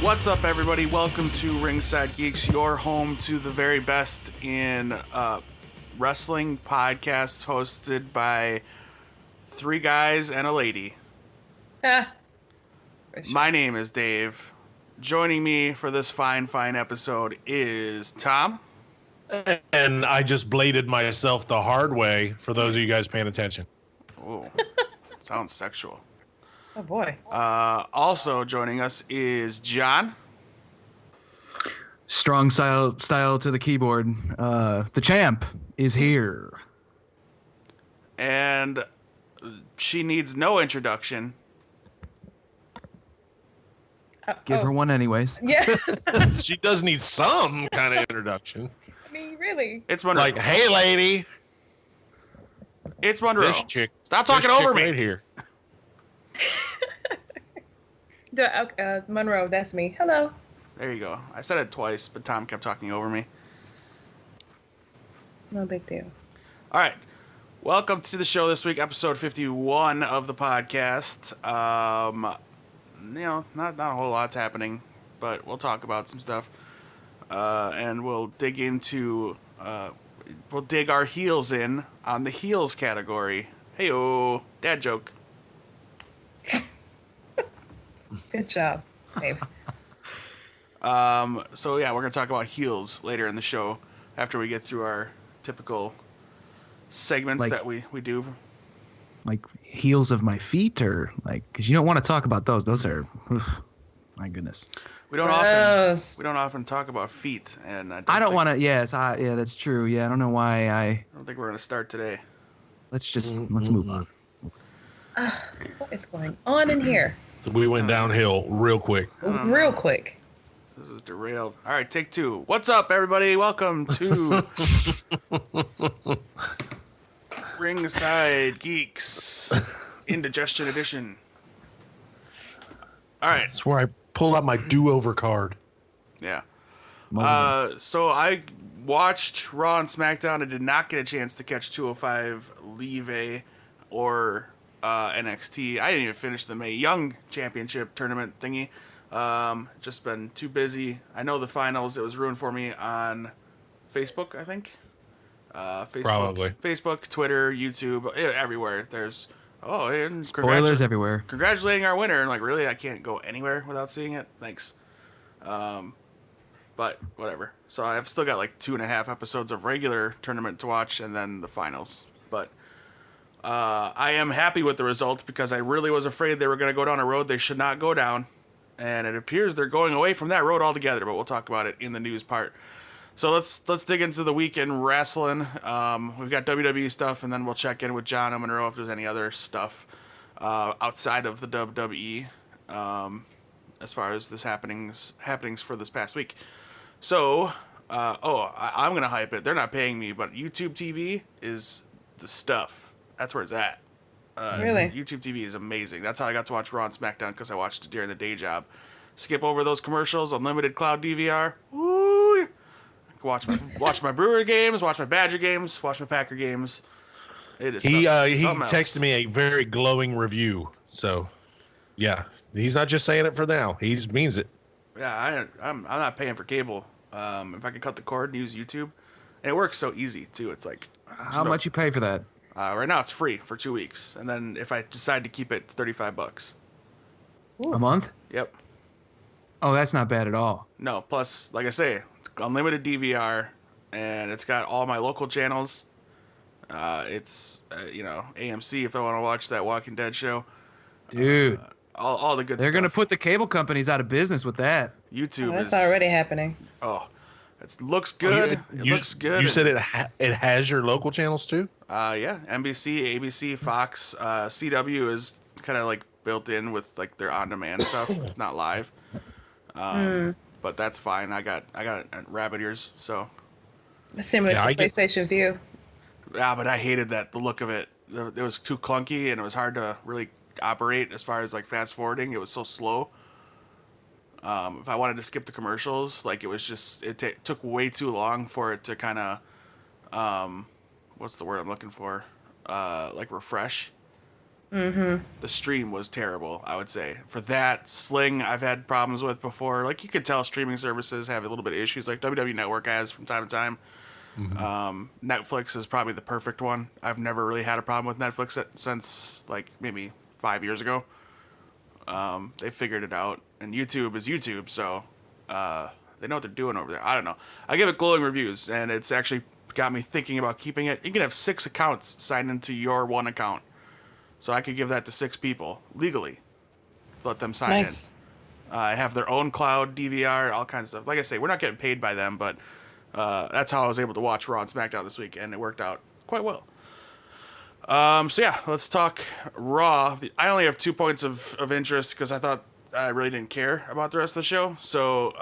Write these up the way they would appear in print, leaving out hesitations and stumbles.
What's up, everybody? Welcome to Ringside Geeks, your home to the very best in wrestling podcast, hosted by three guys and a lady. Sure. My name is Dave. Joining me for this fine episode is Tom. And I just bladed myself the hard way for those of you guys paying attention. Oh, sounds sexual. Oh boy. Also joining us is John. Strong style to the keyboard. The champ is here. And she needs no introduction. Give her one anyways. Yeah. She does need some kind of introduction. I mean, really. It's Monroe. Like, hey, lady. It's Monroe. This chick. Stop talking this over chick me. right here. Monroe, that's me. Hello. There you go. I said it twice, but Tom kept talking over me. No big deal. All right. Welcome to the show this week, episode 51 of the podcast. Not a whole lot's happening, but we'll talk about some stuff. And we'll dig our heels in on the heels category. Hey-oh, dad joke. Good job, babe. So yeah, we're going to talk about heels later in the show after we get through our typical segments that we do. Like heels of my feet, or like, because you don't want to talk about those. Those are, my goodness. We don't Gross. often talk about feet, and I don't want to. Yes, yeah, that's true. Yeah, I don't know why I don't think we're going to start today. Let's move on. What is going on in here? So we went downhill real quick. Real quick. This is derailed. All right, take two. What's up, everybody? Welcome to Ringside Geeks Indigestion Edition. All right. That's where I pulled out my do-over card. Yeah. So I watched Raw and SmackDown. I did not get a chance to catch 205 Live or NXT. I didn't even finish the Mae Young Championship tournament thingy. Just been too busy. I know the finals. It was ruined for me on Facebook, I think. Probably. Facebook, Twitter, YouTube, everywhere. There's and spoilers everywhere. Congratulating our winner. And like, really, I can't go anywhere without seeing it. Thanks. But whatever. So I've still got like 2.5 episodes of regular tournament to watch, and then the finals. But I am happy with the result because I really was afraid they were going to go down a road they should not go down. And it appears they're going away from that road altogether, but we'll talk about it in the news part. So let's dig into the weekend wrestling. We've got WWE stuff, and then we'll check in with John and Monroe if there's any other stuff outside of the WWE as far as this happenings for this past week. So, I'm going to hype it. They're not paying me, but YouTube TV is the stuff. That's where it's at. Really? YouTube TV is amazing. That's how I got to watch Raw and SmackDown, because I watched it during the day job. Skip over those commercials, unlimited cloud DVR. Woo! Watch my Brewer games, watch my Badger games, watch my Packer games. It is He something texted else. me a very glowing review. So, yeah, he's not just saying it for now. He means it. Yeah, I'm not paying for cable. If I could cut the cord and use YouTube, and it works so easy too. It's like How much you pay for that? Right now it's free for 2 weeks, and then if I decide to keep it, $35. A month? Yep. Oh, that's not bad at all. No, plus, like I say, it's unlimited DVR, and it's got all my local channels. It's AMC if I want to watch that Walking Dead show. Dude, all the good stuff. they're going to put the cable companies out of business with that. YouTube That's is already happening. it looks good. It looks good. You said it has your local channels too? Yeah, NBC, ABC, Fox, CW is kind of like built in with like their on-demand stuff. It's not live, but that's fine. I got rabbit ears, so Similar to I get- PlayStation View. yeah. But I hated the look of it. It was too clunky, and it was hard to really operate as far as like fast forwarding. It was so slow. If I wanted to skip the commercials, like it was just took way too long for it to kind of what's the word I'm looking for? Like refresh. Mm-hmm. The stream was terrible, I would say. For that, Sling I've had problems with before. Like you could tell streaming services have a little bit of issues, like WWE Network has from time to time. Netflix is probably the perfect one. I've never really had a problem with Netflix since like maybe 5 years ago. They figured it out, and YouTube is YouTube, so they know what they're doing over there. I don't know. I give it glowing reviews, and it's actually got me thinking about keeping it. You can have 6 accounts signed into your one account, so I could give that to 6 people legally. Let them sign Nice. in. Have their own cloud, DVR, all kinds of stuff. Like I say, we're not getting paid by them, but that's how I was able to watch Raw and SmackDown this week, and it worked out quite well. So yeah, let's talk Raw. I only have 2 points of interest because I thought I really didn't care about the rest of the show. So,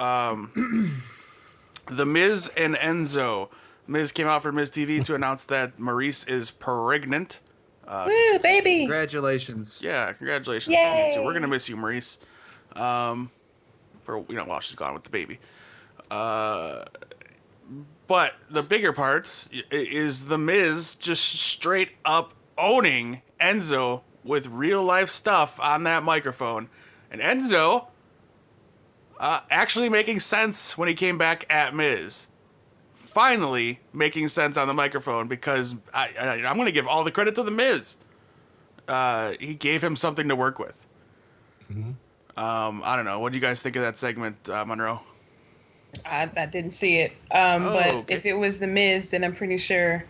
The Miz and Enzo. Miz came out for Miz TV to announce that Maurice is pregnant. Woo, baby. Congratulations. Yeah, congratulations Yay. to you two. We're gonna miss you, Maurice. For while she's gone with the baby. But the bigger part is The Miz just straight up owning Enzo with real life stuff on that microphone. And Enzo actually making sense when he came back at Miz. Finally making sense on the microphone because I'm going to give all the credit to The Miz. He gave him something to work with. Mm-hmm. I don't know. What do you guys think of that segment, Monroe? I didn't see it. But okay. if it was The Miz, then I'm pretty sure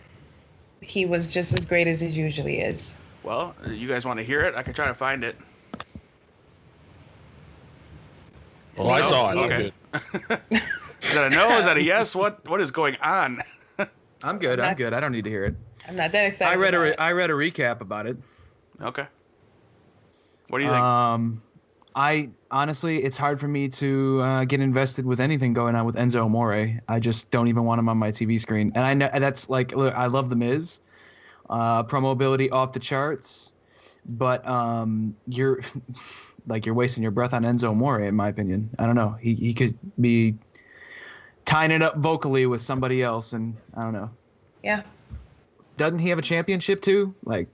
he was just as great as he usually is. Well, you guys want to hear it? I can try to find it. Well, I saw it. Okay. I'm good. Is that a no? Is that a yes? What is going on? I'm good. I'm good. I don't need to hear it. I'm not that excited. I read about it. I read a recap about it. Okay. What do you think? I honestly, it's hard for me to get invested with anything going on with Enzo Amore. I just don't even want him on my TV screen. And I know that's like, look, I love The Miz, promo ability off the charts, but you're you're wasting your breath on Enzo Amore, in my opinion. I don't know. He could be tying it up vocally with somebody else, and I don't know. Yeah. Doesn't he have a championship too? Like.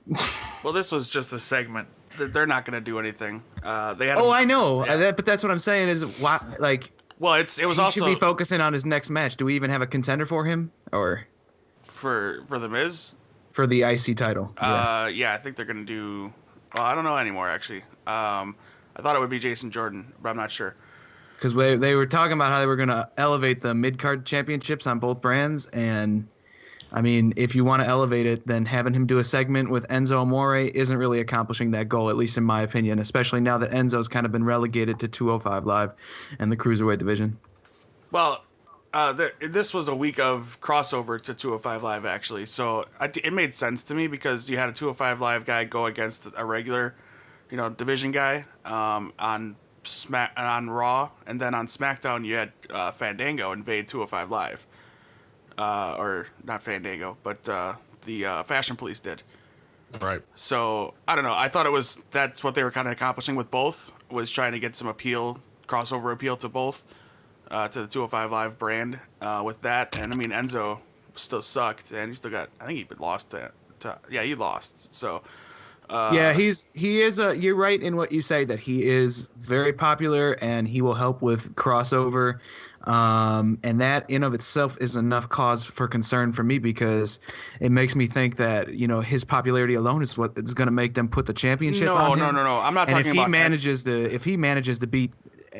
Well, this was just a segment. They're not going to do anything. They had. I know. Yeah. But that's what I'm saying is why, like. Well, it was he also should be focusing on his next match. Do we even have a contender for him, or for The Miz? for the IC title? Yeah, I think they're going to do. Well, I don't know anymore actually. I thought it would be Jason Jordan, but I'm not sure. Because they were talking about how they were going to elevate the mid-card championships on both brands, and I mean, if you want to elevate it, then having him do a segment with Enzo Amore isn't really accomplishing that goal, at least in my opinion, especially now that Enzo's kind of been relegated to 205 Live and the Cruiserweight division. Well, this was a week of crossover to 205 Live, actually. So it made sense to me because you had a 205 Live guy go against a regular, division guy on Raw, and then on SmackDown you had Fandango invade 205 Live. Or not Fandango, but the Fashion Police did. Right. So I don't know. I thought that's what they were kind of accomplishing with both, was trying to get some crossover appeal to both, to the 205 Live brand with that. And I mean, Enzo still sucked, and he still got. I think he lost he lost. So. Yeah, he is you're right in what you say, that he is very popular and he will help with crossover. And that in of itself is enough cause for concern for me, because it makes me think that, his popularity alone is what is going to make them put the championship on him. No. I'm not and talking about if he manages to beat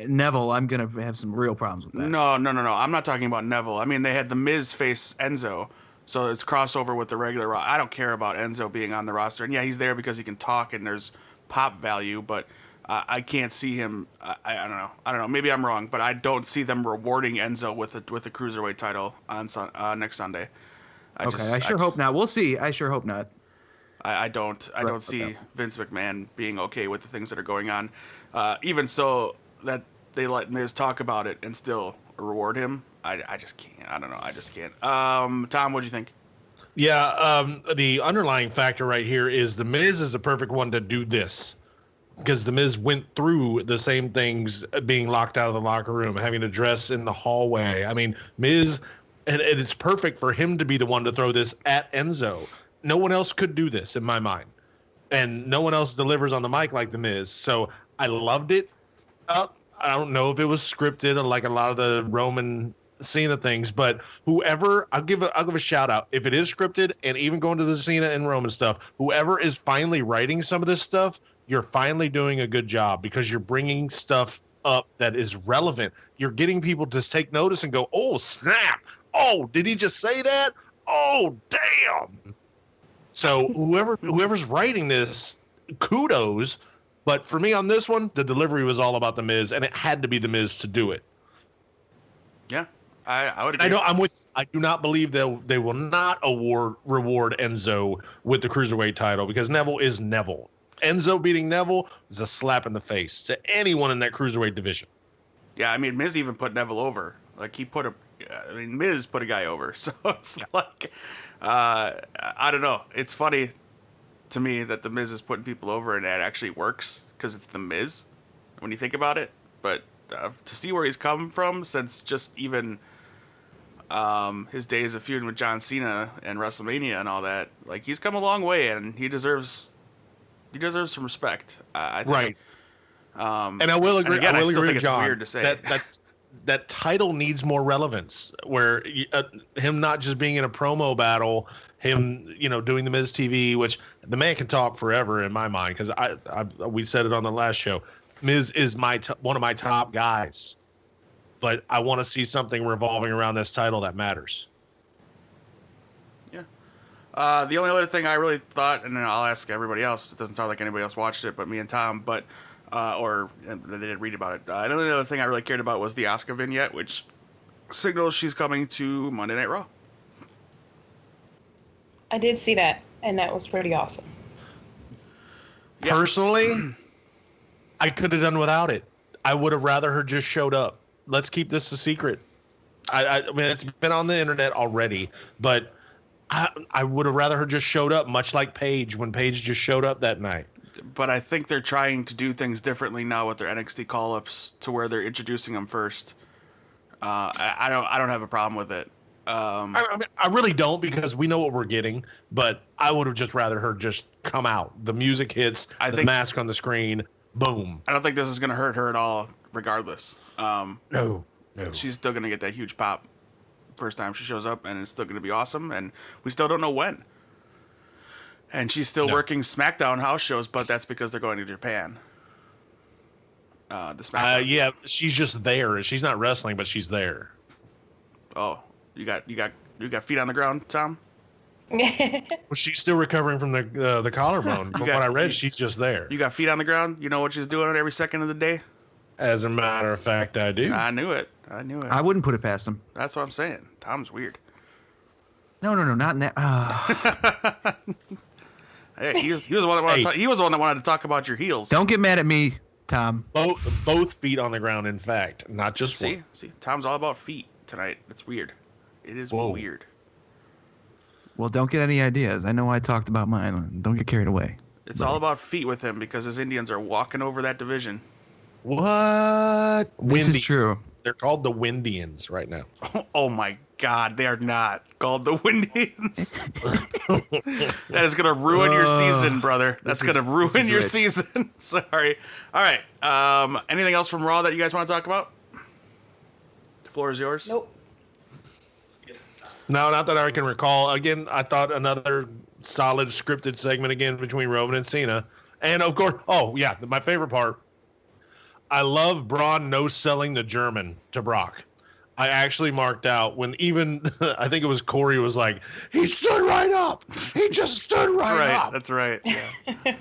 Neville, I'm going to have some real problems with that. No. I'm not talking about Neville. I mean, they had the Miz face Enzo. So it's crossover with the regular Raw. I don't care about Enzo being on the roster. And yeah, he's there because he can talk and there's pop value, but I can't see him. I don't know. I don't know. Maybe I'm wrong, but I don't see them rewarding Enzo with the Cruiserweight title on next Sunday. I sure hope not. We'll see. I sure hope not. I don't see Vince McMahon being okay with the things that are going on. Even so that they let Miz talk about it and still reward him. I just can't. I don't know. I just can't. Tom, what do you think? Yeah, the underlying factor right here is The Miz is the perfect one to do this. because the Miz went through the same things, being locked out of the locker room, having to dress in the hallway. I mean, Miz, and it's perfect for him to be the one to throw this at Enzo. No one else could do this in my mind, and no one else delivers on the mic like the Miz. So I loved it. I don't know if it was scripted like a lot of the Roman Cena things, but whoever, I'll give a shout out. If it is scripted, and even going to the Cena and Roman stuff, whoever is finally writing some of this stuff, you're finally doing a good job, because you're bringing stuff up that is relevant. You're getting people to take notice and go, oh snap, oh, did he just say that? Oh damn. So whoever's writing this, kudos. But for me on this one, the delivery was all about the Miz, and it had to be the Miz to do it. Yeah, I would agree. I do not believe they will not reward Enzo with the cruiserweight title, because Neville is Neville. Enzo beating Neville is a slap in the face to anyone in that cruiserweight division. Yeah, I mean, Miz even put Neville over. Like, Miz put a guy over. So it's like, I don't know. It's funny to me that the Miz is putting people over, and that actually works because it's the Miz when you think about it. But to see where he's come from since just even his days of feuding with John Cena and WrestleMania and all that, like, he's come a long way, and he deserves some respect. I think. Right. And I will agree. Again, I will still agree think with John. it's weird to say that title needs more relevance, where him not just being in a promo battle, him, doing the Miz TV, which the man can talk forever in my mind, because we said it on the last show. Miz is one of my top guys, but I want to see something revolving around this title that matters. Yeah. The only other thing I really thought, and then I'll ask everybody else, it doesn't sound like anybody else watched it but me and Tom, but or they didn't read about it. The only other thing I really cared about was the Asuka vignette, which signals she's coming to Monday Night Raw. I did see that, and that was pretty awesome. Yeah. Personally, I could have done without it. I would have rather her just showed up. Let's keep this a secret. I mean, it's been on the internet already, but I would have rather her just showed up, much like Paige, when Paige just showed up that night. But I think they're trying to do things differently now with their NXT call-ups, to where they're introducing them first. I don't have a problem with it. I really don't, because we know what we're getting, but I would have just rather her just come out. The music hits, the mask on the screen, boom. I don't think this is going to hurt her at all, regardless. No. She's still going to get that huge pop first time she shows up, and it's still going to be awesome, and we still don't know when. And she's still working SmackDown house shows, but that's because they're going to Japan. The SmackDown. Yeah, she's just there. She's not wrestling, but she's there. Oh, you got feet on the ground, Tom? Well, she's still recovering from the collarbone. From what I read, she's just there. You got feet on the ground? You know what she's doing every second of the day? As a matter of fact, I do. I knew it. I wouldn't put it past him. That's what I'm saying. Tom's weird. No, not in that. Hey, he was the one that wanted to talk about your heels. Don't get mad at me, Tom. Both feet on the ground, in fact, not just one. See, Tom's all about feet tonight. It's weird. It is weird. Well, don't get any ideas. I know I talked about mine. Don't get carried away. It's all about feet with him, because his Indians are walking over that division. What? This is true. They're called the Windians right now. Oh my God, they are not called the Windians. That is gonna ruin your season, brother. That's gonna ruin your season. Sorry. All right. Anything else from Raw that you guys want to talk about? The floor is yours. Nope. No, not that I can recall. Again, I thought another solid scripted segment again between Roman and Cena. And of course, my favorite part, I love Braun no-selling the German to Brock. I actually marked out when even, I think it was Corey was like, he stood right up. He just stood right up. That's right. Yeah.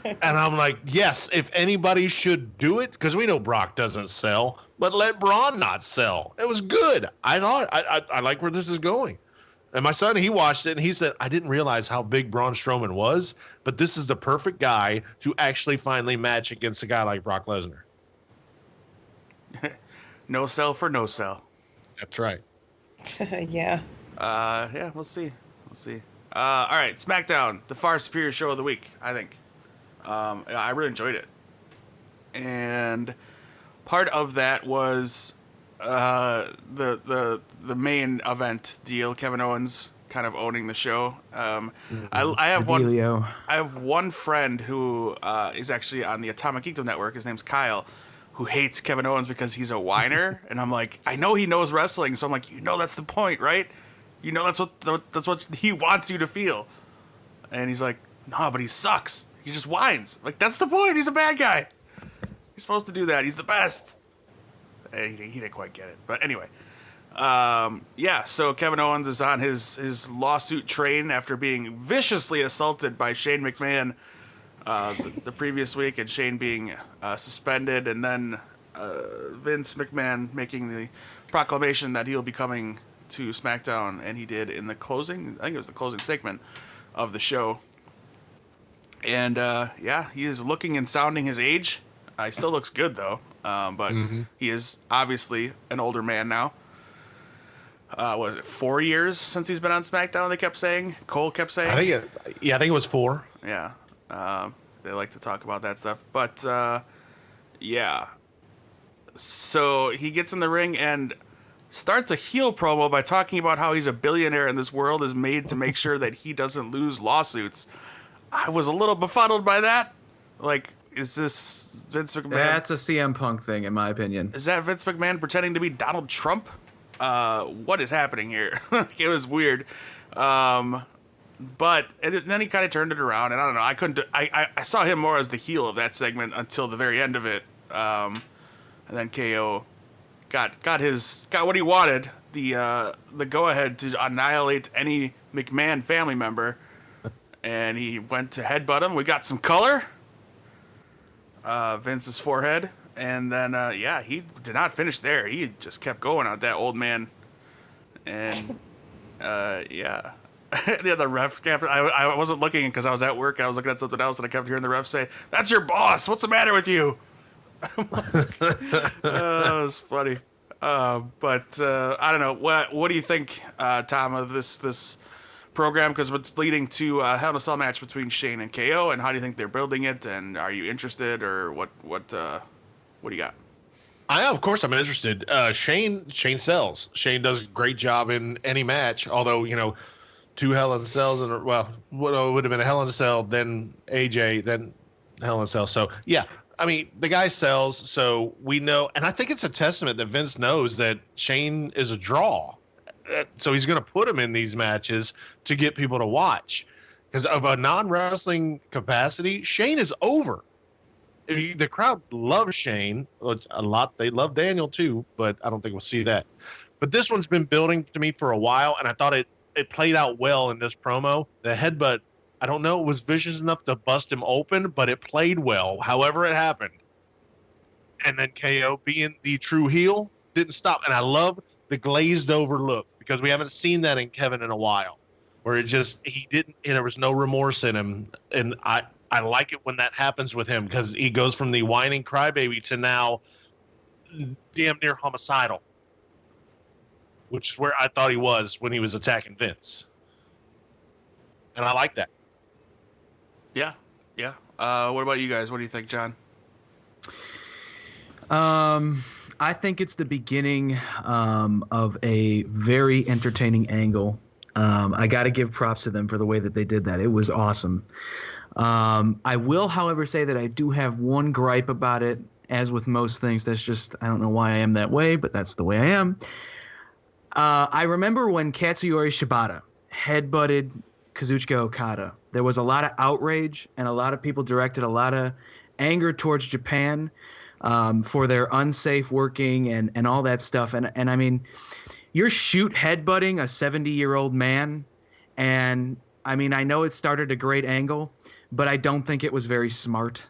And I'm like, yes, if anybody should do it, because we know Brock doesn't sell, but let Braun not sell. It was good. I thought, I like where this is going. And my son, he watched it, and he said, I didn't realize how big Braun Strowman was, but this is the perfect guy to actually finally match against a guy like Brock Lesnar. No sell for no sell. That's right. Yeah. Yeah, we'll see. All right, SmackDown, the far superior show of the week, I think. I really enjoyed it. and part of that was the main event deal. Kevin Owens kind of owning the show. I have one. Delio. I have one friend who is actually on the Atomic Geekdom Network. His name's Kyle, who hates Kevin Owens because he's a whiner. And I'm like, I know he knows wrestling, so I'm like, that's the point, right? That's what he wants you to feel. And he's like, no, but he sucks. He just whines. Like, that's the point. He's a bad guy. He's supposed to do that. He's the best. And he didn't quite get it. But anyway. So Kevin Owens is on his lawsuit train after being viciously assaulted by Shane McMahon the previous week, and Shane being suspended, and then Vince McMahon making the proclamation that he'll be coming to SmackDown, and he did in the closing, I think it was the closing segment of the show. And he is looking and sounding his age. He still looks good though, but he is obviously an older man now. Was it 4 years since he's been on SmackDown? They kept saying. Cole kept saying. I think it was 4. Yeah, they like to talk about that stuff, but So he gets in the ring and starts a heel promo by talking about how he's a billionaire and this world is made to make sure that he doesn't lose lawsuits. I was a little befuddled by that. Like, is this Vince McMahon? That's a CM Punk thing, in my opinion. Is that Vince McMahon pretending to be Donald Trump? What is happening here? It was weird. But then he kind of turned it around, and I don't know. I saw him more as the heel of that segment until the very end of it. And then KO got what he wanted, the go ahead to annihilate any McMahon family member, and he went to headbutt him. We got some color. Vince's forehead. And then, he did not finish there. He just kept going on that old man. And, the ref, I wasn't looking because I was at work. I was looking at something else, and I kept hearing the ref say, "That's your boss. What's the matter with you?" It was funny. But I don't know. What do you think, Tom, of this program? Because it's leading to a Hell in a Cell match between Shane and KO, and how do you think they're building it? And are you interested, or what do you got? Of course I'm interested. Shane sells. Shane does a great job in any match, although, 2 Hell in a Cells, and what would have been a Hell in a Cell, then AJ, then Hell in a Cell. So, yeah, I mean, the guy sells, so we know, and I think it's a testament that Vince knows that Shane is a draw. So he's going to put him in these matches to get people to watch. Because of a non-wrestling capacity, Shane is over. The crowd loves Shane a lot. They love Daniel too, but I don't think we'll see that. But this one's been building to me for a while, and I thought it played out well in this promo. The headbutt, I don't know, it was vicious enough to bust him open, but it played well, however it happened. And then KO, being the true heel, didn't stop. And I love the glazed over look, because we haven't seen that in Kevin in a while, where there was no remorse in him. And I like it when that happens with him, because he goes from the whining crybaby to now damn near homicidal, which is where I thought he was when he was attacking Vince. And I like that. Yeah. What about you guys? What do you think, John? I think it's the beginning of a very entertaining angle. I got to give props to them for the way that they did that. It was awesome. I will, however, say that I do have one gripe about it. As with most things, that's just, I don't know why I am that way, but that's the way I am. I remember when Katsuyori Shibata headbutted Kazuchika Okada. There was a lot of outrage, and a lot of people directed a lot of anger towards Japan for their unsafe working and all that stuff. And I mean, you're headbutting a 70-year-old man, and I mean, I know it started a great angle, but I don't think it was very smart.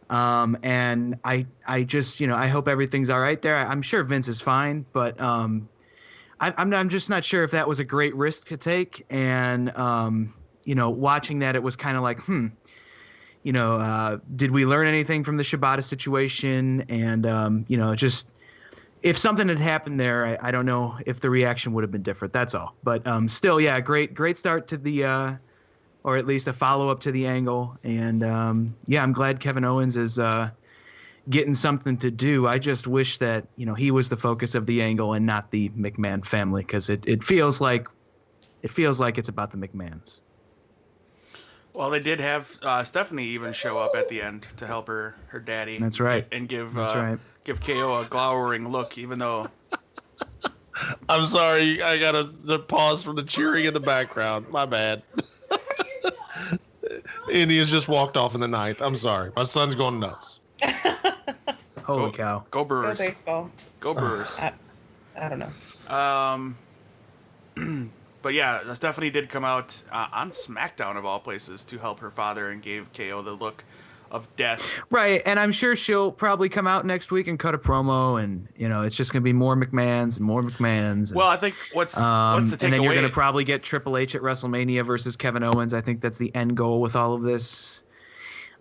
And I just, I hope everything's all right there. I'm sure Vince is fine, but I'm just not sure if that was a great risk to take. And, watching that, it was kind of like, did we learn anything from the Shibata situation? And, just if something had happened there, I don't know if the reaction would have been different. That's all. But still, yeah, great start to the or at least a follow-up to the angle. And, I'm glad Kevin Owens is getting something to do. I just wish that, he was the focus of the angle and not the McMahon family, because it feels like it's about the McMahons. Well, they did have Stephanie even show up at the end to help her daddy. That's right. And give That's KO a glowering look, even though. I'm sorry, I got to pause from the cheering in the background. My bad. Indians just walked off in the ninth. I'm sorry. My son's going nuts. Holy cow. Go Brewers. Go baseball. Go Brewers. I don't know. But yeah, Stephanie did come out on SmackDown of all places to help her father and gave KO the look of death. Right, and I'm sure she'll probably come out next week and cut a promo, and it's just gonna be more McMahons and more McMahons. Well, I think what's the takeaway? And then you're gonna probably get Triple H at WrestleMania versus Kevin Owens. I think that's the end goal with all of this.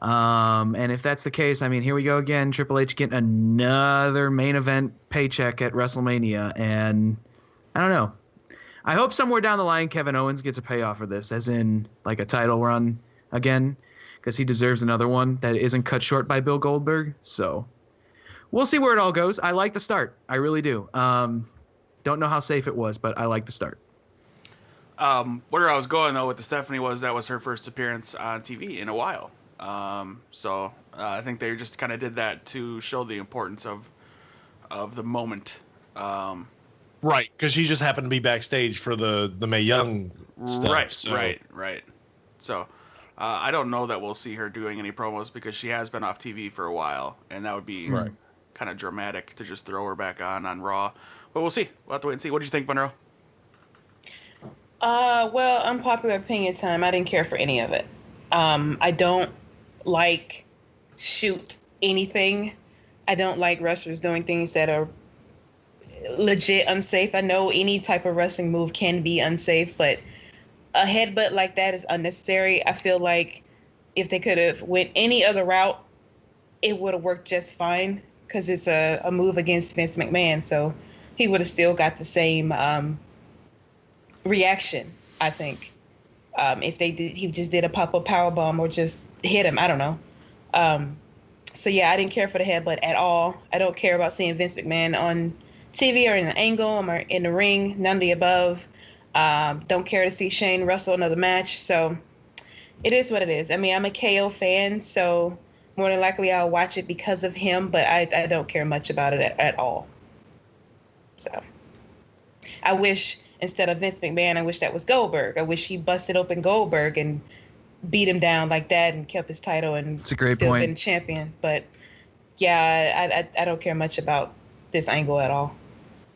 And if that's the case, I mean, here we go again. Triple H getting another main event paycheck at WrestleMania, and I don't know. I hope somewhere down the line Kevin Owens gets a payoff for this, as in like a title run again, because he deserves another one that isn't cut short by Bill Goldberg. So we'll see where it all goes. I like the start. I really do. Don't know how safe it was, but I like the start. Where I was going, though, with the Stephanie that was her first appearance on TV in a while. So I think they just kind of did that to show the importance of the moment. Right, because she just happened to be backstage for the Mae Young stuff. Right, so. right. So I don't know that we'll see her doing any promos because she has been off TV for a while, and that would be kind of dramatic to just throw her back on Raw. But we'll see. We'll have to wait and see. What did you think, Monroe? Well, unpopular opinion time. I didn't care for any of it. I don't like shoot anything. I don't like wrestlers doing things that are legit unsafe. I know any type of wrestling move can be unsafe, but a headbutt like that is unnecessary. I feel like if they could have went any other route, it would have worked just fine, because it's a move against Vince McMahon, so he would have still got the same reaction, I think. If he just did a pop-up powerbomb or just hit him, I don't know. So yeah, I didn't care for the headbutt at all. I don't care about seeing Vince McMahon on TV or in an angle or in the ring, none of the above. Don't care to see Shane wrestle another match. So it is what it is. I mean, I'm a KO fan, so more than likely I'll watch it because of him, but I don't care much about it at all. So I wish instead of Vince McMahon, I wish that was Goldberg. I wish he busted open Goldberg and beat him down like that and kept his title and It's a great still point. been champion. But yeah, I don't care much about this angle at all.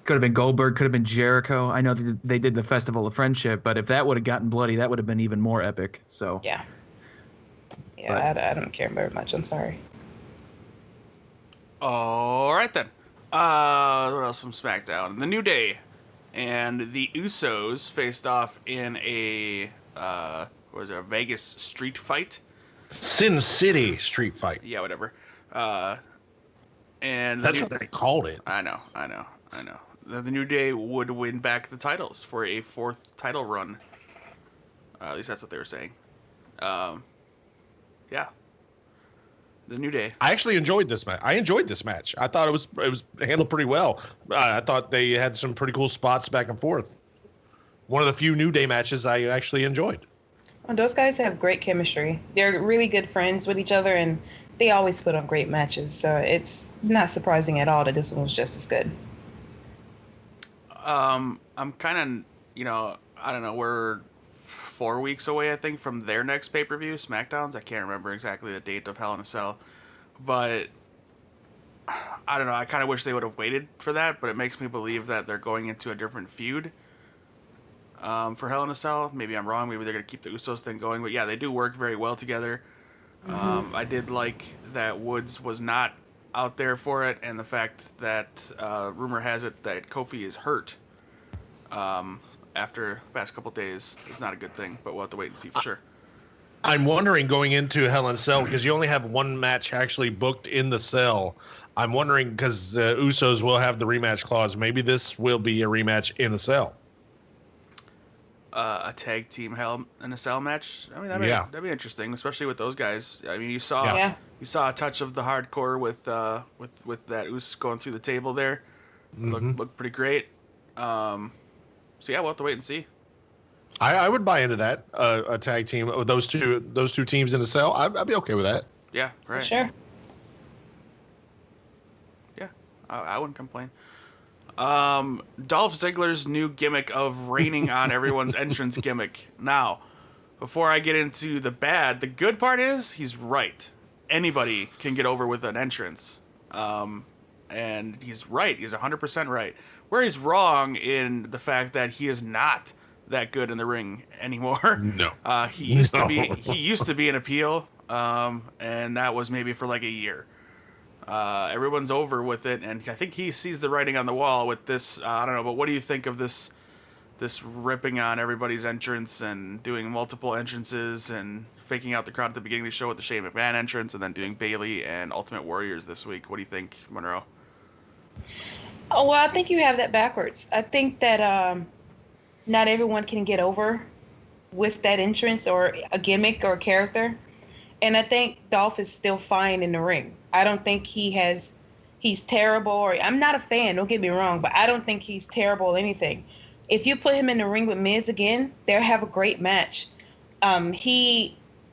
Could have been Goldberg, could have been Jericho. I know that they did the Festival of Friendship, but if that would have gotten bloody, that would have been even more epic. So Yeah, I don't care very much. I'm sorry. All right, then. What else from SmackDown? The New Day and the Usos faced off in a a Vegas street fight? Sin City street fight. Yeah, whatever. And That's what they called it. I know. The New Day would win back the titles for a fourth title run. At least that's what they were saying. Yeah. The New Day. I actually enjoyed this match. I thought it was handled pretty well. I thought they had some pretty cool spots back and forth. One of the few New Day matches I actually enjoyed. Well, those guys have great chemistry. They're really good friends with each other, and they always put on great matches. So it's not surprising at all that this one was just as good. I'm kind of, I don't know, we're 4 weeks away, I think, from their next pay-per-view, SmackDown's. I can't remember exactly the date of Hell in a Cell. But, I don't know, I kind of wish they would have waited for that, but it makes me believe that they're going into a different feud for Hell in a Cell. Maybe I'm wrong. Maybe they're going to keep the Usos thing going. But, yeah, they do work very well together. I did like that Woods was not out there for it, and the fact that rumor has it that Kofi is hurt after the past couple days is not a good thing, but we'll have to wait and see for sure. I'm wondering going into Hell in a Cell, because you only have one match actually booked in the cell. I'm wondering, because the Usos will have the rematch clause, maybe this will be a rematch in the cell. a tag team Hell in a Cell match. I mean, that'd be interesting, especially with those guys. I mean, you saw Yeah. you saw a touch of the hardcore with that Oos going through the table there. Looked pretty great. So yeah, we'll have to wait and see. I would buy into that. A tag team with those two teams in a cell. I'd be okay with that. Yeah, right. Sure. Yeah, I wouldn't complain. Dolph Ziggler's new gimmick of raining on everyone's entrance gimmick. Now, before I get into the bad, the good part is he's right. Anybody can get over with an entrance. And he's right. He's 100% right. Where he's wrong in the fact that he is not that good in the ring anymore. No. He used to be an appeal, and that was maybe for like a year. Everyone's over with it, and I think he sees the writing on the wall with this. I don't know, but what do you think of this ripping on everybody's entrance and doing multiple entrances and faking out the crowd at the beginning of the show with the Shane McMahon entrance and then doing Bayley and Ultimate Warriors this week? What do you think, Monroe? Oh, well, I think you have that backwards. I think that not everyone can get over with that entrance or a gimmick or a character. And I think Dolph is still fine in the ring. I don't think he's terrible, or I'm not a fan, don't get me wrong, but I don't think he's terrible or anything. If you put him in the ring with Miz again, they'll have a great match.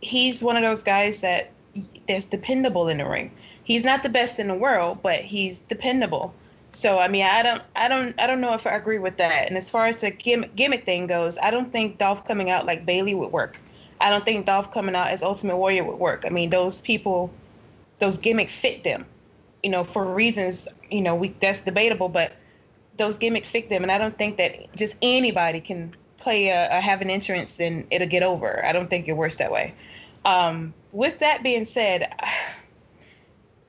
He's one of those guys that's dependable in the ring. He's not the best in the world, but he's dependable. So I mean, I don't know if I agree with that. And as far as the gimmick thing goes, I don't think Dolph coming out like Bayley would work. I don't think Dolph coming out as Ultimate Warrior would work. I mean, those gimmicks fit them, for reasons, that's debatable, but those gimmicks fit them. And I don't think that just anybody can play have an entrance and it'll get over. I don't think it works that way. With that being said,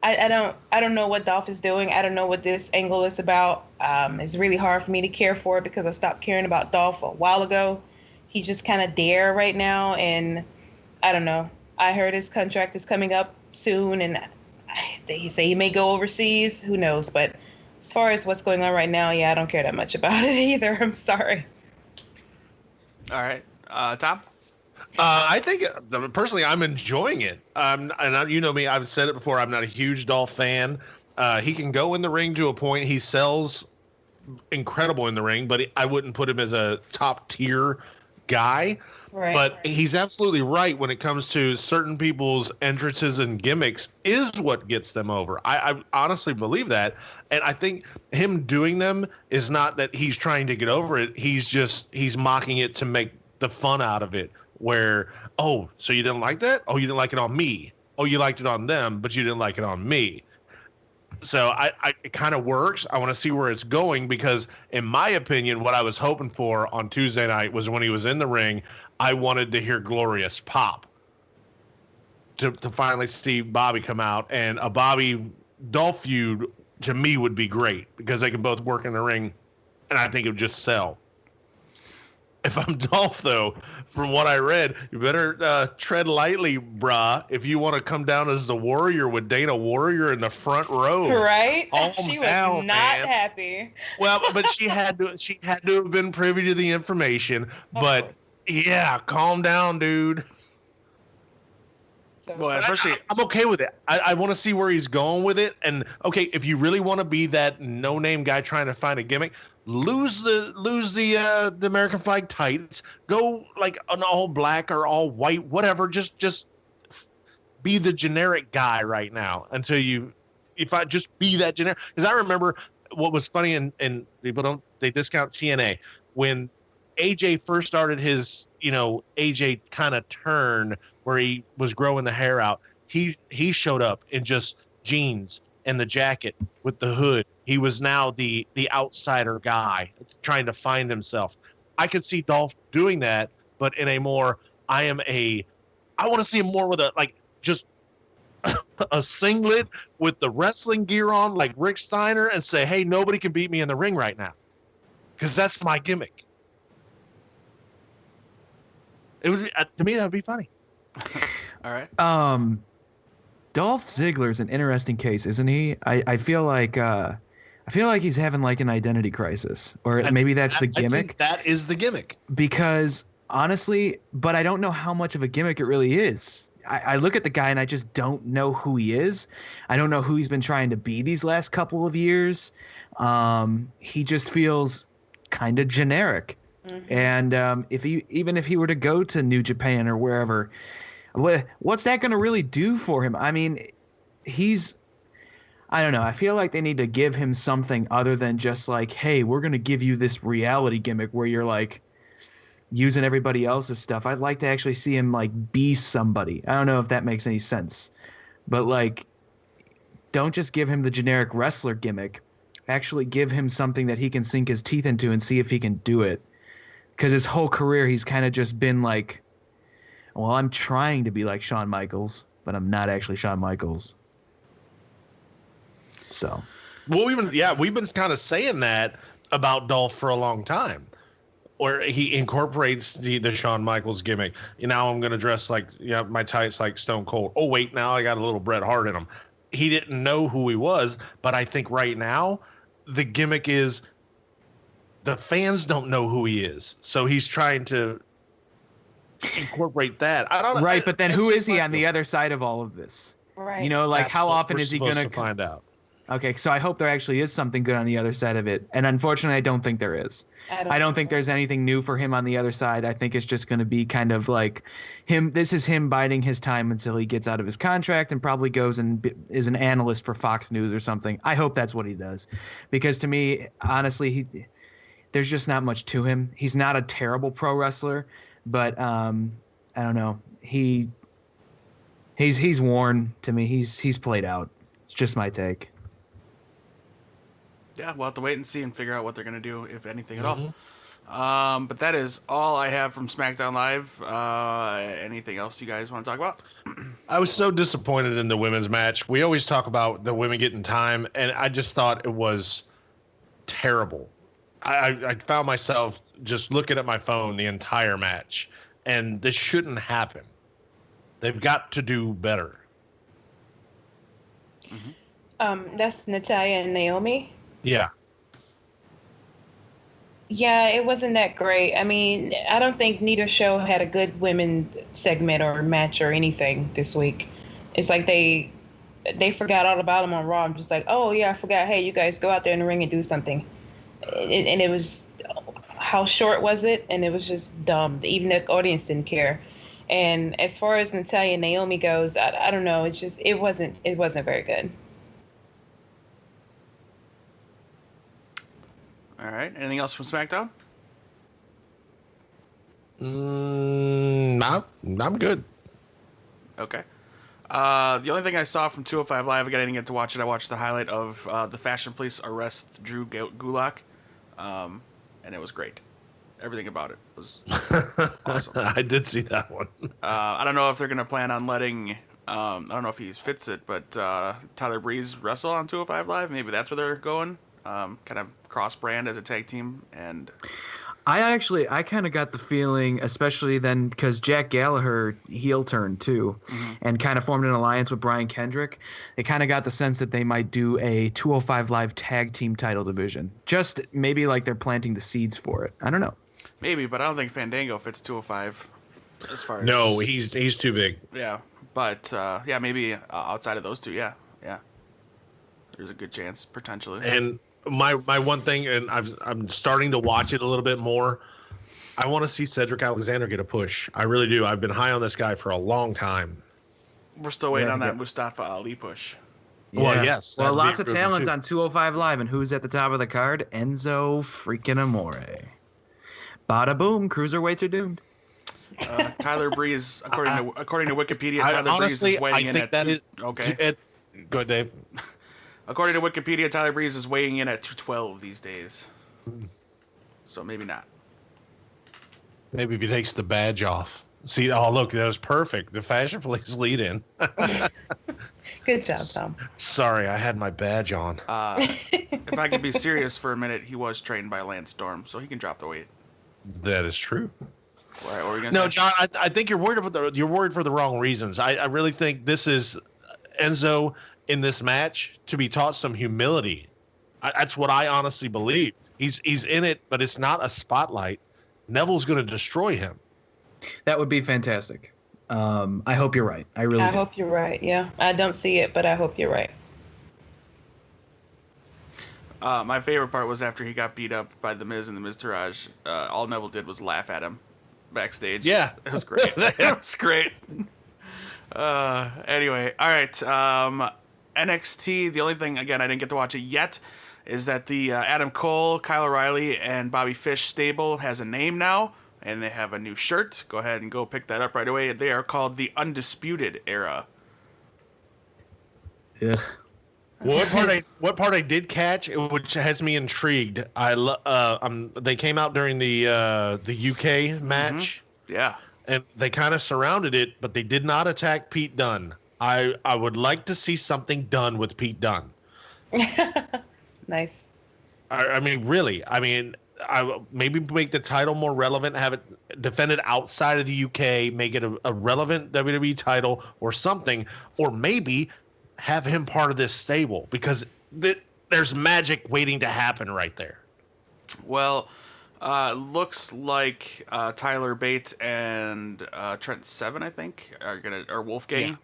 I don't know what Dolph is doing. I don't know what this angle is about. It's really hard for me to care for it because I stopped caring about Dolph a while ago. He's just kind of there right now, and I don't know. I heard his contract is coming up soon, and they say he may go overseas. Who knows? But as far as what's going on right now, yeah, I don't care that much about it either. I'm sorry. All right, Tom? I think personally, I'm enjoying it. You know me, I've said it before. I'm not a huge Dolph fan. He can go in the ring to a point. He sells incredible in the ring, but I wouldn't put him as a top tier guy. Right. But he's absolutely right when it comes to certain people's entrances and gimmicks is what gets them over. I honestly believe that. And I think him doing them is not that he's trying to get over it. He's mocking it to make the fun out of it. Where, oh, so you didn't like that? Oh, you didn't like it on me. Oh, you liked it on them, but you didn't like it on me. So it kind of works. I want to see where it's going because, in my opinion, what I was hoping for on Tuesday night was when he was in the ring, I wanted to hear Glorious pop to finally see Bobby come out. And a Bobby Dolph feud, to me, would be great because they can both work in the ring, and I think it would just sell. If I'm Dolph, though, from what I read, you better tread lightly, brah, if you want to come down as the Warrior with Dana Warrior in the front row. Right? Calm She was down, not man. happy. Well, but she had to have been privy to the information. But yeah, calm down, dude. So, Well, especially I'm okay with it. I want to see where he's going with it. And okay, if you really want to be that no-name guy trying to find a gimmick, lose the American flag tights. Go like an all black or all white, whatever. Just be the generic guy right now if I just be that generic. Because I remember what was funny, and people they discount TNA when AJ first started his, AJ kind of turn where he was growing the hair out. He showed up in just jeans and the jacket with the hood. He was now the outsider guy trying to find himself. I could see Dolph doing that, but in a more, I want to see him more with just a singlet with the wrestling gear on like Rick Steiner and say, hey, nobody can beat me in the ring right now. Because that's my gimmick. It would be, to me, that would be funny. all right. Dolph Ziggler's an interesting case, isn't he? I feel like I feel like he's having like an identity crisis, or maybe that's the I gimmick. think that is the gimmick. Because honestly, but I don't know how much of a gimmick it really is. I look at the guy and I just don't know who he is. I don't know who he's been trying to be these last couple of years. He just feels kind of generic. Mm-hmm. And even if he were to go to New Japan or wherever, what's that going to really do for him? I mean, I don't know. I feel like they need to give him something other than just like, hey, we're going to give you this reality gimmick where you're like using everybody else's stuff. I'd like to actually see him like be somebody. I don't know if that makes any sense, but like, don't just give him the generic wrestler gimmick. Actually give him something that he can sink his teeth into and see if he can do it. Because his whole career, he's kind of just been like, well, I'm trying to be like Shawn Michaels, but I'm not actually Shawn Michaels. So, well, we've been kind of saying that about Dolph for a long time, where he incorporates the Shawn Michaels gimmick. Now I'm going to dress like, my tights like Stone Cold. Oh, wait, now I got a little Bret Hart in him. He didn't know who he was, but I think right now the gimmick is the fans don't know who he is. So he's trying to incorporate that. I don't know. Right, but then who is he on the other side of all of this? Right. Like That's how what often we're is he going to find out? Okay, so I hope there actually is something good on the other side of it. And unfortunately, I don't think there is. I don't think there's anything new for him on the other side. I think it's just going to be kind of like this is him biding his time until he gets out of his contract and probably goes and is an analyst for Fox News or something. I hope that's what he does. Because to me, honestly, there's just not much to him. He's not a terrible pro wrestler, but I don't know. He's worn to me. He's played out. It's just my take. Yeah, we'll have to wait and see and figure out what they're going to do, if anything at all. But that is all I have from SmackDown Live. Anything else you guys want to talk about? I was so disappointed in the women's match. We always talk about the women getting time, and I just thought it was terrible. I found myself just looking at my phone the entire match, and this shouldn't happen. They've got to do better. That's Natalya and Naomi. Yeah. Yeah, it wasn't that great. I mean, I don't think neither show had a good women segment or match or anything this week. It's like they forgot all about them on Raw. I'm just like, oh yeah, I forgot. Hey, you guys go out there in the ring and do something. And it was, how short was it? And it was just dumb. Even the audience didn't care. And as far as Natalya and Naomi goes, I don't know. It wasn't very good. All right. Anything else from SmackDown? I'm good. Okay. The only thing I saw from 205 Live, again, I didn't get to watch it. I watched the highlight of the Fashion Police arrest Drew Gulak, and it was great. Everything about it was awesome. I did see that one. I don't know if they're going to plan on letting, I don't know if he fits it, but Tyler Breeze wrestle on 205 Live. Maybe that's where they're going. Kind of cross-brand as a tag team. And I kind of got the feeling, especially then, because Jack Gallagher heel turned too, and kind of formed an alliance with Brian Kendrick. They kind of got the sense that they might do a 205 Live tag team title division. Just maybe like they're planting the seeds for it. I don't know. Maybe, but I don't think Fandango fits 205 as far as... No, he's too big. Yeah, but yeah, maybe outside of those two, yeah. There's a good chance, potentially. And my one thing, and I'm starting to watch it a little bit more. I want to see Cedric Alexander get a push. I really do. I've been high on this guy for a long time. We're still waiting on that Mustafa Ali push. Yeah. Well, yes. Well, lots of talent on 205 Live, and who's at the top of the card? Enzo freaking Amore. Bada boom, cruiserweights are doomed. Tyler Breeze, according to Wikipedia, Tyler Breeze is weighing in at... Okay. Go ahead, Dave. According to Wikipedia, Tyler Breeze is weighing in at 212 these days. So maybe not. Maybe if he takes the badge off. See, oh, look, that was perfect. The Fashion Police lead in. Good job, Tom. Sorry, I had my badge on. If I could be serious for a minute, he was trained by Lance Storm, so he can drop the weight. That is true. What were you gonna No, say? John, I think you're worried you're worried for the wrong reasons. I really think this is Enzo in this match to be taught some humility. That's what I honestly believe. He's in it, but it's not a spotlight. Neville's going to destroy him. That would be fantastic. I hope you're right. I really I do. hope you're right. Yeah, I don't see it, but I hope you're right. My favorite part was after he got beat up by The Miz and The Miz Taraj. All Neville did was laugh at him backstage. Yeah. It was great. It was great. Anyway, all right. NXT, the only thing, again, I didn't get to watch it yet, is that the Adam Cole, Kyle O'Reilly, and Bobby Fish stable has a name now, and they have a new shirt. Go ahead and go pick that up right away. They are called the Undisputed Era. Yeah. What part I did catch, which has me intrigued. They came out during the UK match, Yeah. and they kind of surrounded it, but they did not attack Pete Dunne. I would like to see something done with Pete Dunne. Nice. I mean, really. I mean, maybe make the title more relevant, have it defended outside of the UK, make it a relevant WWE title or something, or maybe have him part of this stable, because there's magic waiting to happen right there. Well, looks like Tyler Bate and Trent Seven, I think, or Wolfgang,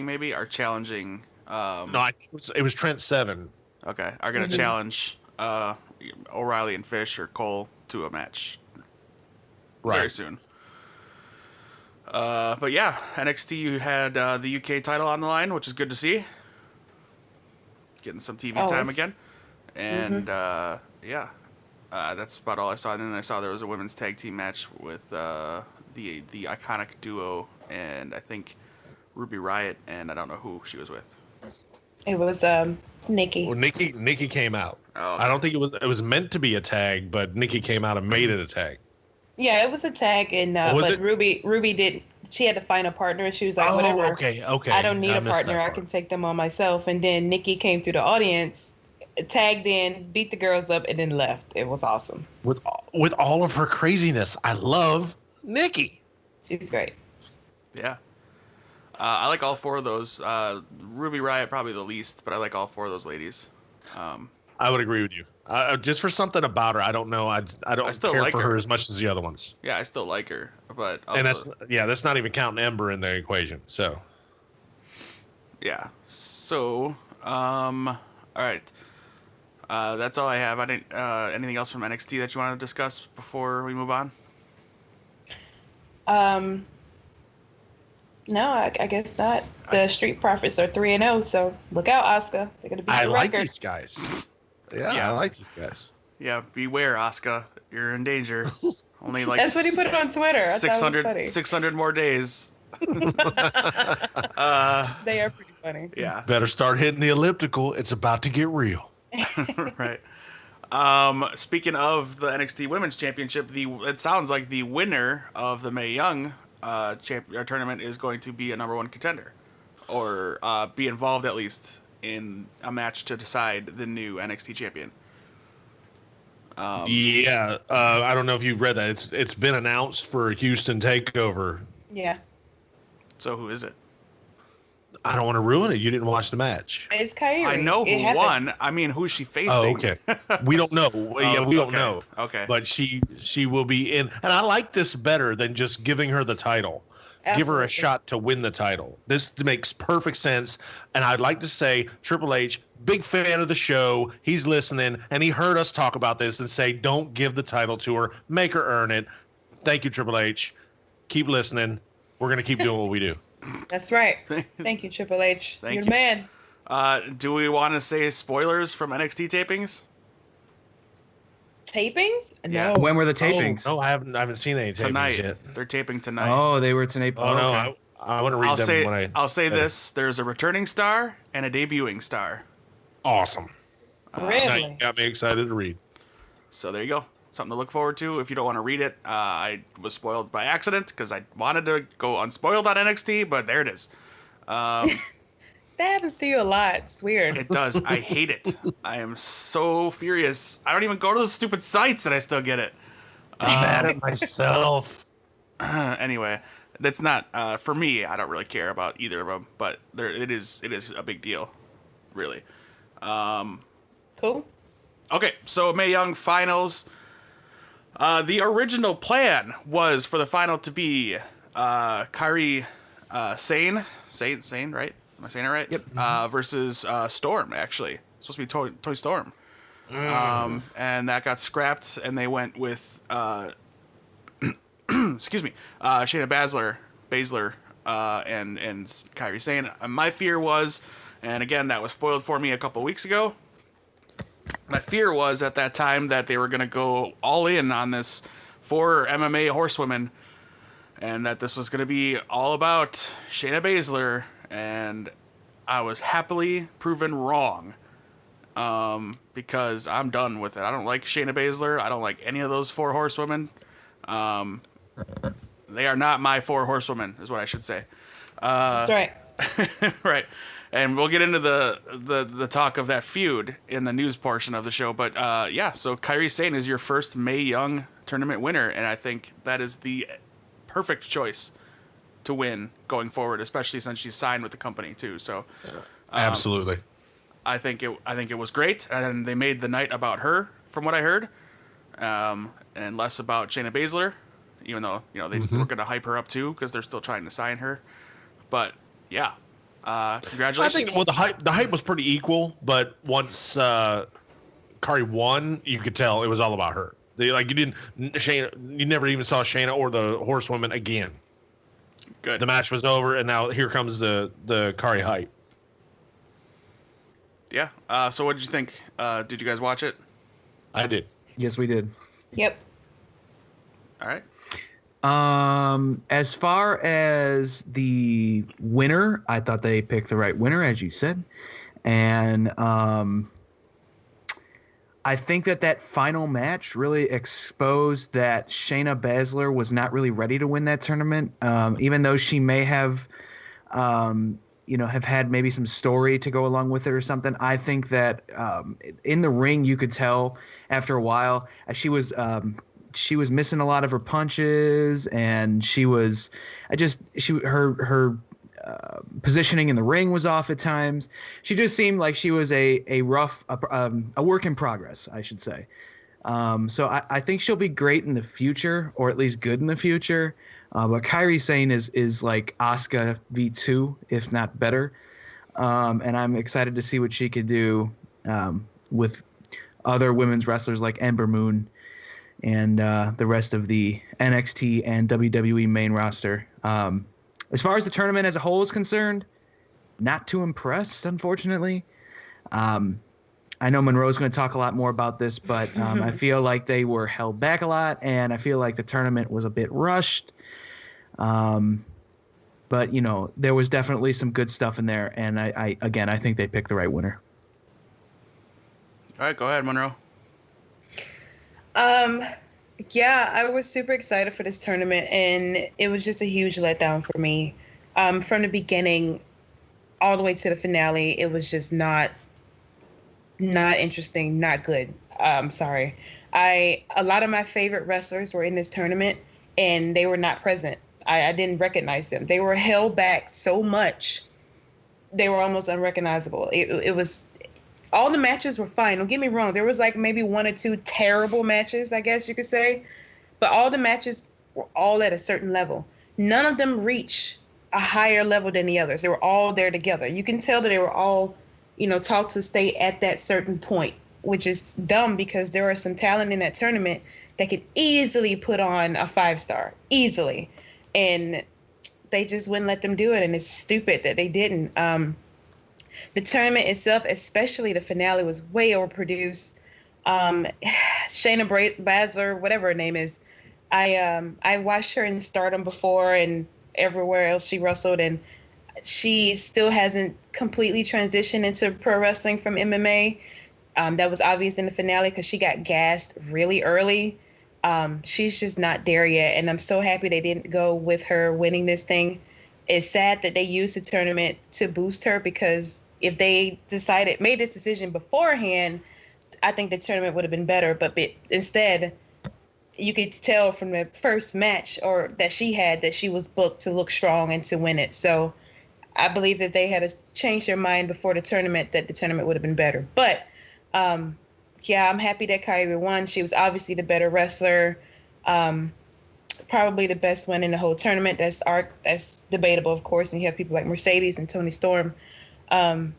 maybe, are challenging. No, it was Trent Seven. Okay, are gonna challenge O'Reilly and Fish or Cole to a match very soon. But yeah, NXT, you had the UK title on the line, which is good to see. Getting some TV time again, and that's about all I saw. And then I saw there was a women's tag team match with the iconic duo, and I think Ruby Riott, and I don't know who she was with. It was Nikki. Well, Nikki came out. Oh, okay. I don't think it was meant to be a tag, but Nikki came out and made it a tag. Yeah, it was a tag, and Was but it? Ruby did. She had to find a partner. She was like, whatever. Okay. I don't need a missed partner. that I part. can take them on myself. And then Nikki came through the audience, tagged in, beat the girls up, and then left. It was awesome. With all of her craziness. I love Nikki. She's great. Yeah. I like all four of those. Ruby Riott probably the least, but I like all four of those ladies. I would agree with you. Just for something about her, I don't know. I don't still care like for her. her as much as the other ones. Yeah, I still like her, but And that's not even counting Ember in the equation. So yeah. So all right. That's all I have. I didn't. Anything else from NXT that you want to discuss before we move on? No, I guess not. The Street Profits are 3-0, so look out, Asuka. They're gonna beat I the like record. these guys. Yeah, Yeah. I like these guys. Yeah, beware, Asuka. You're in danger. Only like That's what he put on Twitter. I thought it was 600, funny. 600 more days. They are pretty funny. Yeah. Better start hitting the elliptical. It's about to get real. Right. Speaking of the NXT Women's Championship, it sounds like the winner of the Mae Young tournament is going to be a number one contender, or be involved at least in a match to decide the new NXT champion. Yeah, I don't know if you've read that. It's been announced for Houston Takeover. Yeah. So who is it? I don't want to ruin it. You didn't watch the match. It's Kyrie. I know It who happened. won. I mean, who's she facing? Oh, okay. We don't know. Yeah, we don't okay. know. Okay. But she will be in, and I like this better than just giving her the title. Give her a Absolutely. shot to win the title. This makes perfect sense. And I'd like to say Triple H, big fan of the show. He's listening, and he heard us talk about this and say, don't give the title to her. Make her earn it. Thank you, Triple H. Keep listening. We're going to keep doing what we do. That's right. Thank you, Triple H. Thank You're you. the man. Do we want to say spoilers from NXT tapings? Tapings? Yeah. No. When were the tapings? Oh, no, I haven't seen any tapings Tonight. yet. They're taping tonight. Oh, they were tonight. Oh, no. okay. I want to read them when I. I'll say this: there's a returning star and a debuting star. Awesome. Now Really? you got me excited to read. So there you go. Something to look forward to. If you don't want to read it, I was spoiled by accident because I wanted to go unspoiled on NXT, but there it is. That happens to you a lot. It's weird. It does. I hate it. I am so furious. I don't even go to the stupid sites and I still get it. I'm mad at myself. Anyway, that's not for me. I don't really care about either of them, but it is a big deal, really. Cool. Okay, so Mae Young finals. The original plan was for the final to be Kairi Sane, right? Am I saying it right? Yep. Versus Storm, actually. It's supposed to be Tony Storm. And that got scrapped, and they went with, excuse me, Shayna Baszler, and Kairi Sane. My fear was, and again, that was spoiled for me a couple weeks ago. My fear was at that time that they were going to go all in on this 4 MMA horsewomen, and that this was going to be all about Shayna Baszler, and I was happily proven wrong. Because I'm done with it. I don't like Shayna Baszler. I don't like any of those 4 horsewomen. They are not my 4 horsewomen, is what I should say. That's right. Right. And we'll get into the talk of that feud in the news portion of the show. But yeah, so Kairi Sane is your first Mae Young tournament winner, and I think that is the perfect choice to win going forward, especially since she's signed with the company too. So Absolutely. I think it was great, and they made the night about her, from what I heard, and less about Shayna Baszler, even though they were going to hype her up too because they're still trying to sign her. But yeah, congratulations. I think the hype was pretty equal, but once Kairi won, you could tell it was all about her. You never even saw Shayna or the horsewoman again. Good. The match was over, and now here comes the Kairi hype. Yeah. So what did you think? Did you guys watch it? I did. Yes, we did. Yep. All right. As far as the winner, I thought they picked the right winner, as you said. And I think that final match really exposed that Shayna Baszler was not really ready to win that tournament. Even though she may have, have had maybe some story to go along with it or something. I think that in the ring, you could tell after a while she was missing a lot of her punches, and her positioning in the ring was off at times. She just seemed like she was a work in progress, I should say. So I think she'll be great in the future, or at least good in the future. But Kairi Sane is like Asuka V2, if not better. And I'm excited to see what she could do with other women's wrestlers like Ember Moon and the rest of the NXT and WWE main roster. As far as the tournament as a whole is concerned, not too impressed, unfortunately. I know Monroe's going to talk a lot more about this, but I feel like they were held back a lot, and I feel like the tournament was a bit rushed. But, there was definitely some good stuff in there, and I think they picked the right winner. All right, go ahead, Monroe. Yeah, I was super excited for this tournament, and it was just a huge letdown for me. From the beginning all the way to the finale, it was just not interesting, not good. Sorry. A lot of my favorite wrestlers were in this tournament, and they were not present. I didn't recognize them. They were held back so much, they were almost unrecognizable. It was... All the matches were fine. Don't get me wrong. There was like maybe 1 or 2 terrible matches, I guess you could say. But all the matches were all at a certain level. None of them reached a higher level than the others. They were all there together. You can tell that they were all, taught to stay at that certain point, which is dumb because there are some talent in that tournament that could easily put on a 5-star. Easily. And they just wouldn't let them do it. And it's stupid that they didn't. The tournament itself, especially the finale, was way overproduced. Shayna Baszler, whatever her name is, I watched her in Stardom before and everywhere else she wrestled, and she still hasn't completely transitioned into pro wrestling from MMA. That was obvious in the finale because she got gassed really early. She's just not there yet, and I'm so happy they didn't go with her winning this thing. It's sad that they used the tournament to boost her, because if they made this decision beforehand, I think the tournament would have been better. But instead, you could tell from the first match that she was booked to look strong and to win it. So I believe if they had changed their mind before the tournament, that the tournament would have been better. But yeah, I'm happy that Kyrie won. She was obviously the better wrestler. Um, Probably the best one in the whole tournament. That's debatable, of course. And you have people like Mercedes and Toni Storm. Um,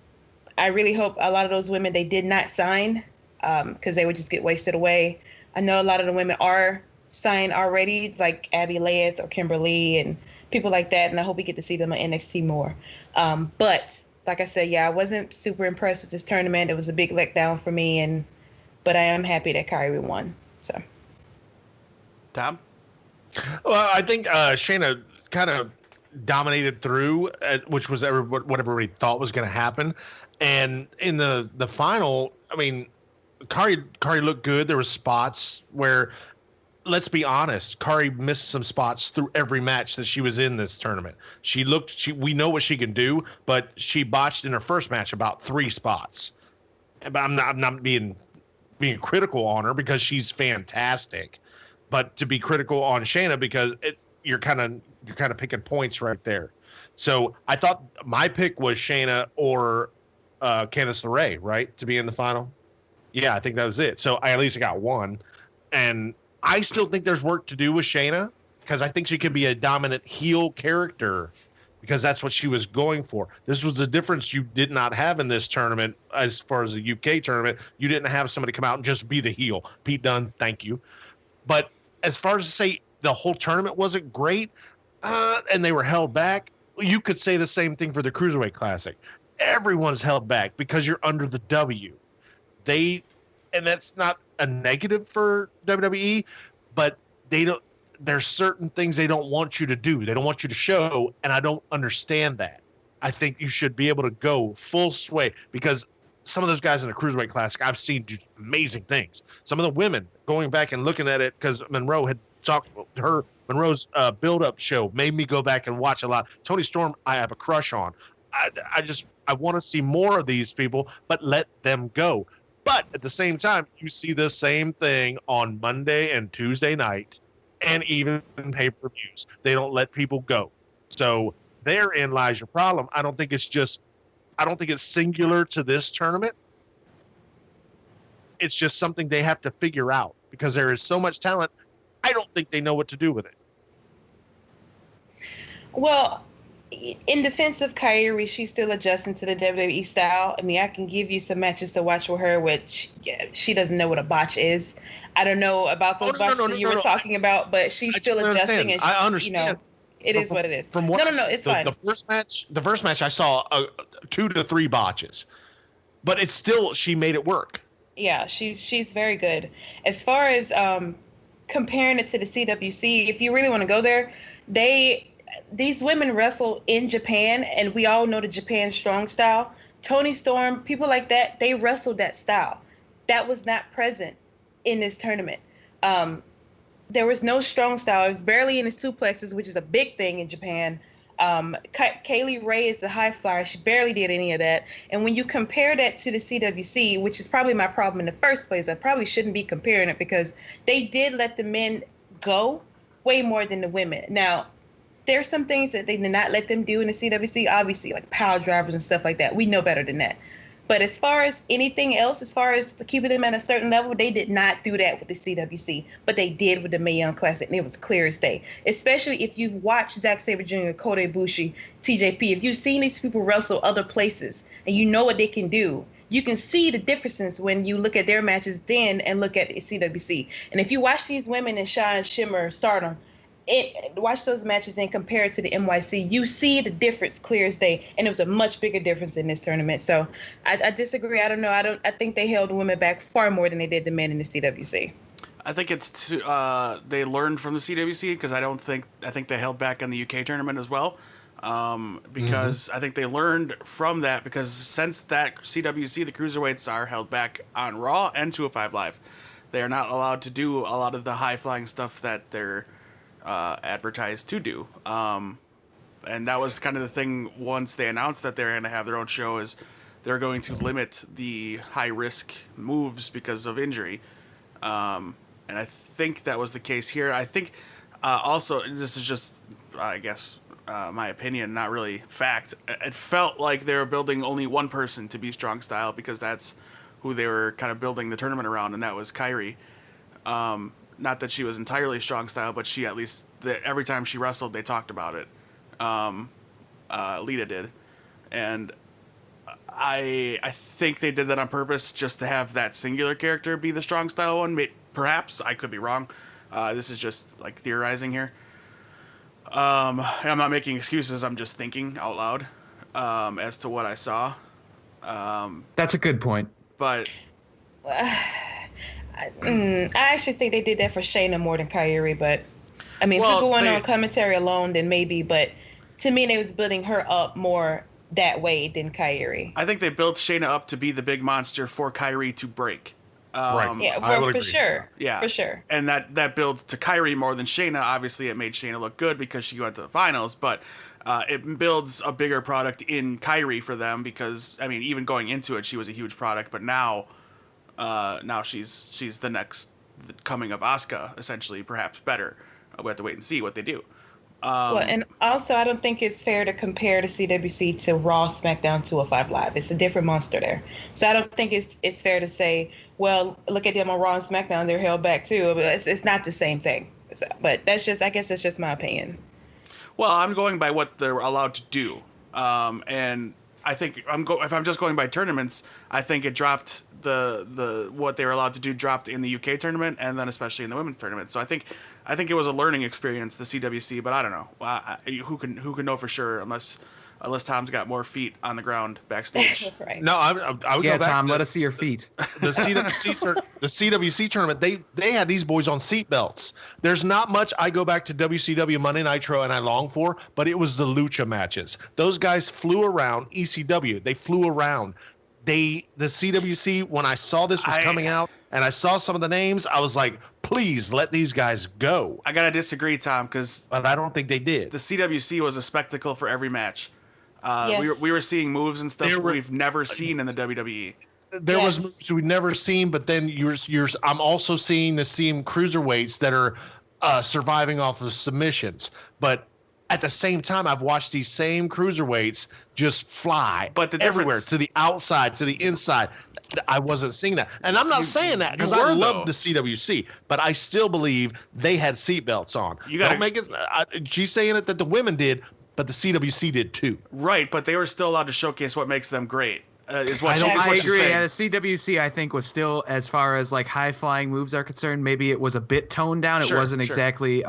I really hope a lot of those women they did not sign because they would just get wasted away. I know a lot of the women are signed already, like Abby Layeth or Kimberly and people like that, and I hope we get to see them on NXT more. But like I said, yeah, I wasn't super impressed with this tournament. It was a big letdown for me, but I am happy that Kyrie won. So, Tom? Well, I think Shayna kind of dominated through, which was what everybody thought was going to happen. And in the final, I mean, Kari looked good. There were spots where, let's be honest, Kari missed some spots through every match that she was in this tournament. We know what she can do, but she botched in her first match about 3 spots. But I'm not being critical on her because she's fantastic. But to be critical on Shayna because you're kind of picking points right there. So I thought my pick was Shayna or Candice LeRae, right, to be in the final. Yeah, I think that was it. So I at least got one, and I still think there's work to do with Shayna because I think she could be a dominant heel character because that's what she was going for. This was the difference you did not have in this tournament as far as the UK tournament. You didn't have somebody come out and just be the heel. Pete Dunne, thank you. But as far as to say the whole tournament wasn't great and they were held back, you could say the same thing for the Cruiserweight Classic. Everyone's held back because you're under the W. And that's not a negative for WWE, but there's certain things they don't want you to do. They don't want you to show, and I don't understand that. I think you should be able to go full sway because some of those guys in the Cruiserweight Classic, I've seen do amazing things. Some of the women, going back and looking at it, because Monroe had talked to her, Monroe's build-up show made me go back and watch a lot. Toni Storm, I have a crush on. I want to see more of these people, but let them go. But at the same time, you see the same thing on Monday and Tuesday night, and even in pay-per-views. They don't let people go. So therein lies your problem. I don't think it's singular to this tournament. It's just something they have to figure out because there is so much talent. I don't think they know what to do with it. Well, in defense of Kairi, she's still adjusting to the WWE style. I mean, I can give you some matches to watch with her, which she doesn't know what a botch is. I don't know about those botches you were talking about, but she's still adjusting. And I understand. It is what it is. From what it's fine. The first match, I saw 2 to 3 botches, but it's still she made it work. Yeah, she's very good. As far as comparing it to the CWC, if you really want to go there, these women wrestle in Japan, and we all know the Japan strong style. Toni Storm, people like that, they wrestled that style. That was not present in this tournament. There was no strong style. It was barely any suplexes, which is a big thing in Japan. Kaylee Ray is the high flyer. She barely did any of that. And when you compare that to the CWC, which is probably my problem in the first place, I probably shouldn't be comparing it because they did let the men go way more than the women. Now, there's some things that they did not let them do in the CWC, obviously, like power drivers and stuff like that. We know better than that. But as far as anything else, as far as keeping them at a certain level, they did not do that with the CWC. But they did with the Mae Young Classic, and it was clear as day. Especially if you've watched Zack Sabre Jr., Kota Ibushi, TJP. If you've seen these people wrestle other places and you know what they can do, you can see the differences when you look at their matches then and look at CWC. And if you watch these women in Shine, Shimmer, Stardom, watch those matches and compare it to the NYC, you see the difference clear as day, and it was a much bigger difference in this tournament. So I disagree. I don't know. I think they held women back far more than they did the men in the CWC. I think it's they learned from the CWC because I think they held back on the UK tournament as well. Because I think they learned from that because since that CWC, the cruiserweights are held back on Raw and 205 Live. They are not allowed to do a lot of the high flying stuff that they're advertised to do. And that was kind of the thing once they announced that they're going to have their own show is they're going to limit the high risk moves because of injury. And I think that was the case here. I think also, this is just, I guess, my opinion, not really fact. It felt like they were building only one person to be strong style because that's who they were kind of building the tournament around, and that was Kyrie. Not that she was entirely strong style, but she at least every time she wrestled, they talked about it. Lita did, and I think they did that on purpose just to have that singular character be the strong style one. Perhaps I could be wrong. This is just like theorizing here. And I'm not making excuses. I'm just thinking out loud as to what I saw. That's a good point. But I actually think they did that for Shayna more than Kyrie. But I mean, if we're going on commentary alone, then maybe. But to me, they was building her up more that way than Kyrie. I think they built Shayna up to be the big monster for Kyrie to break. Right. Yeah, well, for sure. Yeah, for sure. And that builds to Kyrie more than Shayna. Obviously, it made Shayna look good because she went to the finals, but it builds a bigger product in Kyrie for them because, I mean, even going into it, she was a huge product, but now she's the next coming of Asuka, essentially, perhaps better. We have to wait and see what they do. Well, and also, I don't think it's fair to compare the CWC to Raw, SmackDown, 205 Live. It's a different monster there. So I don't think it's fair to say, well, look at them on Raw and SmackDown. They're held back too. But it's not the same thing. So, but I guess that's just my opinion. Well, I'm going by what they're allowed to do, and I think if I'm just going by tournaments, I think it dropped the what they were allowed to do dropped in the UK tournament, and then especially in the women's tournament. So I think it was a learning experience, the CWC, but I don't know. Who can know for sure unless Tom's got more feet on the ground backstage. Right. No, I would go back. Tom, to let us see your feet. the CWC tournament. They had these boys on seat belts. There's not much I go back to WCW Monday Nitro and I long for, but it was the lucha matches. Those guys flew around. ECW, they flew around. The CWC, when I saw this was coming out and I saw some of the names, I was like, please let these guys go. I gotta disagree, Tom, because But I don't think they did. the CWC was a spectacle for every match. Yes. We were seeing moves and stuff we've never seen in the WWE. There was moves we've never seen, but then I'm also seeing the same cruiserweights that are surviving off of submissions. But at the same time, I've watched these same cruiserweights just fly everywhere, to the outside, to the inside. I wasn't seeing that. And I'm not saying that because I love the CWC, but I still believe they had seatbelts on. Don't make it. She's saying it that the women did, but the CWC did too. Right, but they were still allowed to showcase what makes them great. I agree. Saying. Yeah, the CWC, I think, was still, as far as like high flying moves are concerned, maybe it was a bit toned down. It wasn't exactly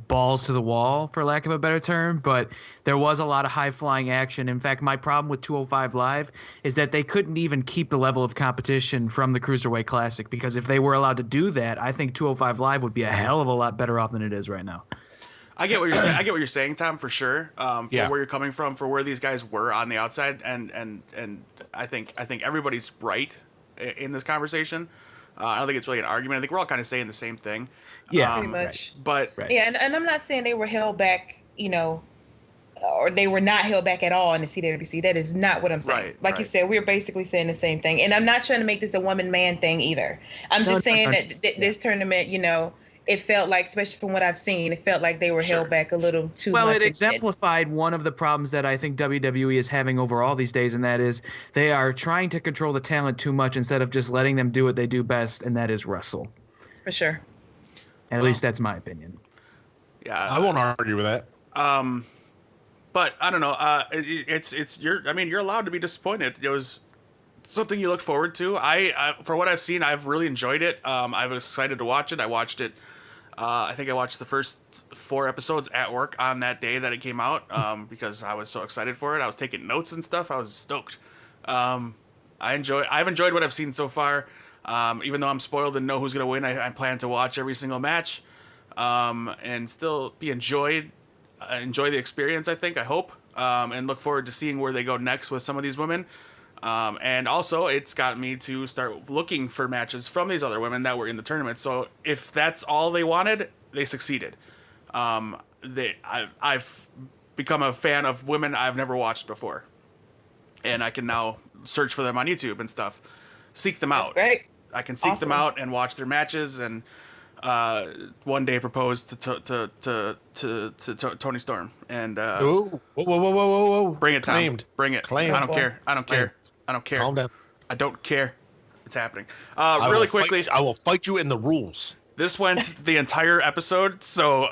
balls to the wall, for lack of a better term, but there was a lot of high flying action. In fact, my problem with 205 Live is that they couldn't even keep the level of competition from the Cruiserweight Classic, because if they were allowed to do that, I think 205 Live would be a hell of a lot better off than it is right now. I get what you're saying. I get what you're saying, Tom, for sure. Where you're coming from, for where these guys were on the outside, and I think everybody's right in this conversation. I don't think it's really an argument. I think we're all kind of saying the same thing. Yeah, pretty much. But yeah, and I'm not saying they were held back, or they were not held back at all in the CWC. That is not what I'm saying. Like you said, we're basically saying the same thing. And I'm not trying to make this a woman-man thing either. I'm just saying that this tournament, it felt like, especially from what I've seen, it felt like they were held back a little too much. Well, it exemplified one of the problems that I think WWE is having overall these days, and that is they are trying to control the talent too much instead of just letting them do what they do best, and that is wrestle. For sure. And at least that's my opinion. Yeah, I won't argue with that. But I don't know. You're allowed to be disappointed. It was something you look forward to. I for what I've seen, I've really enjoyed it. I was excited to watch it. I watched it. I think I watched the first 4 episodes at work on that day that it came out because I was so excited for it. I was taking notes and stuff. I was stoked. I've enjoyed what I've seen so far. Even though I'm spoiled and know who's gonna win, I plan to watch every single match and still be enjoy the experience. I hope, and look forward to seeing where they go next with some of these women. And also, it's got me to start looking for matches from these other women that were in the tournament. So if that's all they wanted, they succeeded. I've become a fan of women I've never watched before, and I can now search for them on YouTube and stuff, seek them out. That's great. I can seek them out and watch their matches, and one day propose to Tony Storm and whoa! Bring it, Tom. Claimed. Bring it. Claimed. I don't care. I don't care. Calm down. I don't care. it's happening. I Really will quickly, I will fight you in the rules. this went the entire episode, so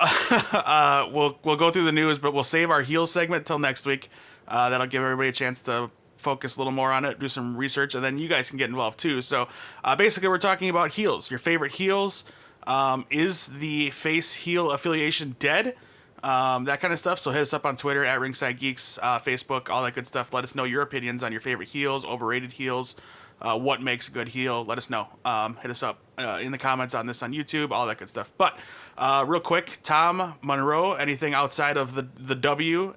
we'll go through the news, but we'll save our heel segment till next week. That'll give everybody a chance to focus a little more on it, do some research, and then you guys can get involved too. So basically, we're talking about heels. Your favorite heels. Is the face heel affiliation dead? That kind of stuff. So hit us up on Twitter at Ringside Geeks, Facebook, all that good stuff. Let us know your opinions on your favorite heels, overrated heels, what makes a good heel. Let us know. Hit us up in the comments on this on YouTube, all that good stuff. But real quick, Tom Monroe, anything outside of the W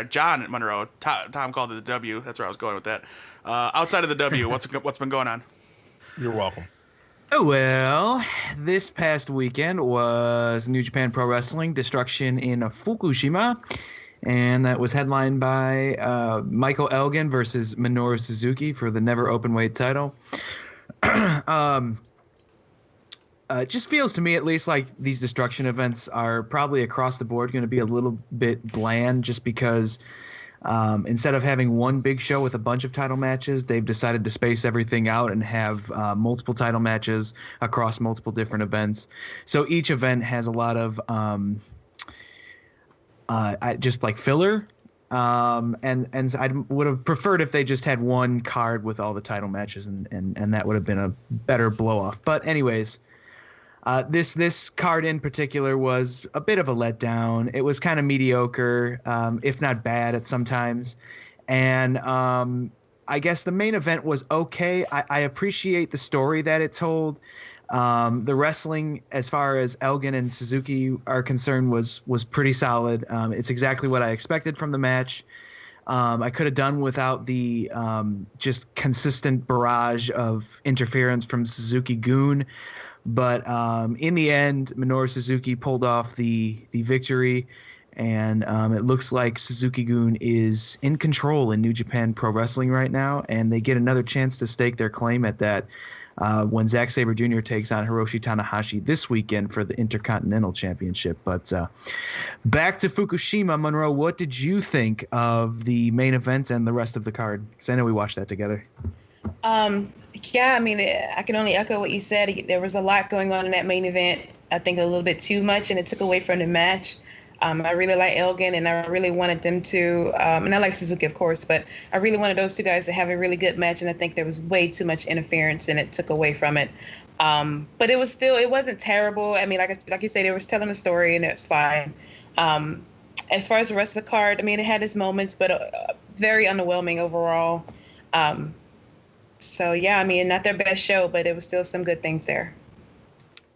John Monroe. Tom called it the W. That's where I was going with that. Outside of the W, what's been going on? You're welcome. Well, this past weekend was New Japan Pro Wrestling Destruction in Fukushima, and that was headlined by Michael Elgin versus Minoru Suzuki for the never openweight title. It just feels to me, at least, like these Destruction events are probably across the board going to be a little bit bland, just because instead of having one big show with a bunch of title matches, they've decided to space everything out and have multiple title matches across multiple different events. So each event has a lot of just like filler. And I would have preferred if they just had one card with all the title matches, and that would have been a better blow off. But anyways, this card in particular was a bit of a letdown. It was kind of mediocre, if not bad at sometimes. And I guess the main event was okay. I appreciate the story that it told. The wrestling, as far as Elgin and Suzuki are concerned, was pretty solid. It's exactly what I expected from the match. I could have done without the just consistent barrage of interference from Suzuki-gun. But in the end, Minoru Suzuki pulled off the victory, and it looks like Suzuki-gun is in control in New Japan Pro Wrestling right now, and they get another chance to stake their claim at that when Zack Sabre Jr. takes on Hiroshi Tanahashi this weekend for the Intercontinental Championship. But back to Fukushima, Monroe, what did you think of the main event and the rest of the card? Because I know we watched that together. Yeah, I mean, I can only echo what you said. There was a lot going on in that main event. I think a little bit too much, and it took away from the match. I really like Elgin, and I really wanted them to, and I like Suzuki, of course, but I really wanted those two guys to have a really good match, and I think there was way too much interference, and it took away from it. But it wasn't terrible. I mean, like you say, they were telling a story, and it's fine. As far as the rest of the card, I mean, it had its moments, but very underwhelming overall. So, yeah, I mean, not their best show, but it was still some good things there.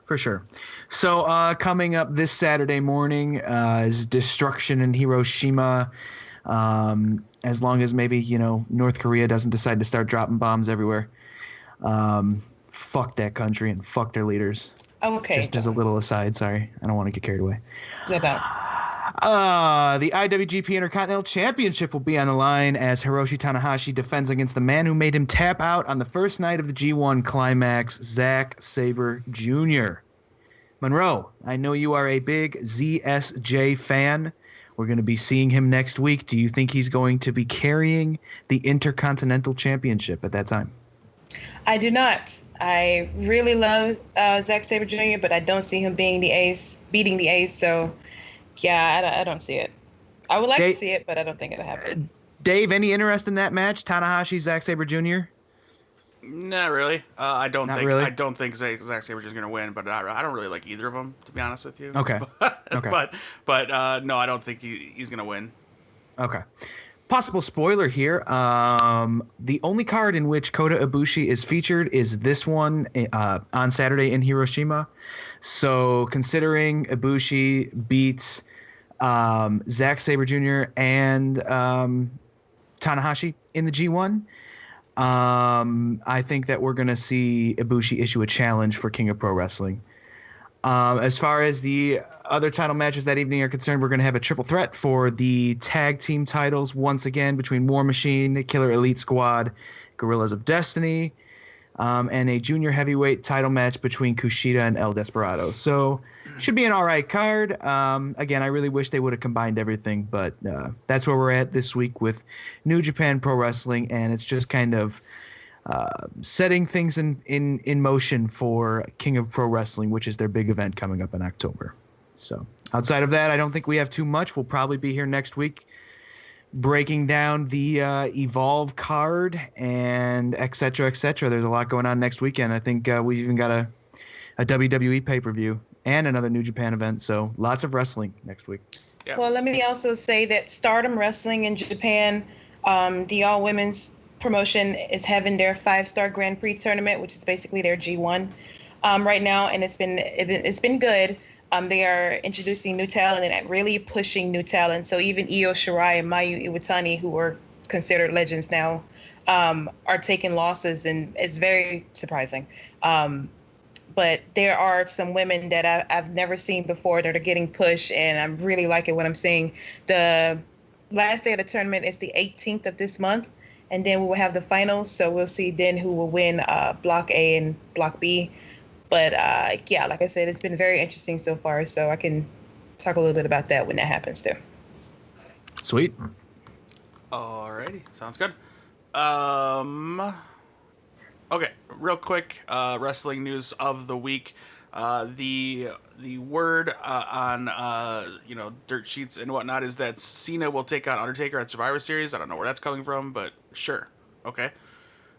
For sure. So coming up this Saturday morning is Destruction in Hiroshima. As long as maybe, North Korea doesn't decide to start dropping bombs everywhere. Fuck that country and fuck their leaders. Okay. Just as a little aside, sorry. I don't want to get carried away. Yeah, don't. The IWGP Intercontinental Championship will be on the line as Hiroshi Tanahashi defends against the man who made him tap out on the first night of the G1 Climax, Zack Sabre Jr. Monroe, I know you are a big ZSJ fan. We're going to be seeing him next week. Do you think he's going to be carrying the Intercontinental Championship at that time? I do not. I really love Zack Sabre Jr., but I don't see him being beating the ace. So, yeah, I don't see it. I would like to see it, but I don't think it'll happen. Dave, any interest in that match? Tanahashi, Zack Sabre Jr.? Not really. I don't think Zack Sabre is going to win, but I don't really like either of them, to be honest with you. Okay. Okay. But no, I don't think he's going to win. Okay. Possible spoiler here. The only card in which Kota Ibushi is featured is this one on Saturday in Hiroshima. So considering Ibushi beats Zack Sabre Jr. and Tanahashi in the G1, I think that we're going to see Ibushi issue a challenge for King of Pro Wrestling. As far as the other title matches that evening are concerned, we're going to have a triple threat for the tag team titles once again between War Machine, Killer Elite Squad, Guerrillas of Destiny, and a junior heavyweight title match between Kushida and El Desperado. So should be an all right card. Again, I really wish they would have combined everything, but that's where we're at this week with New Japan Pro Wrestling, and it's just kind of setting things in motion for King of Pro Wrestling, which is their big event coming up in October. So outside of that, I don't think we have too much. We'll probably be here next week breaking down the Evolve card and et cetera, et cetera. There's a lot going on next weekend. I think we've even got a WWE pay-per-view and another New Japan event. So lots of wrestling next week. Yeah. Well, let me also say that Stardom Wrestling in Japan, the all-women's promotion, is having their 5-star Grand Prix tournament, which is basically their G1 right now, and it's been good. They are introducing new talent and really pushing new talent. So even Io Shirai and Mayu Iwatani, who were considered legends now, are taking losses, and it's very surprising. But there are some women that I've never seen before that are getting pushed, and I'm really liking what I'm seeing. The last day of the tournament is the 18th of this month, and then we will have the finals. So we'll see then who will win Block A and Block B. But yeah, like I said, it's been very interesting so far. So I can talk a little bit about that when that happens too. Sweet. Alrighty, sounds good. Okay, real quick, wrestling news of the week. The word on dirt sheets and whatnot is that Cena will take on Undertaker at Survivor Series. I don't know where that's coming from, but sure, okay.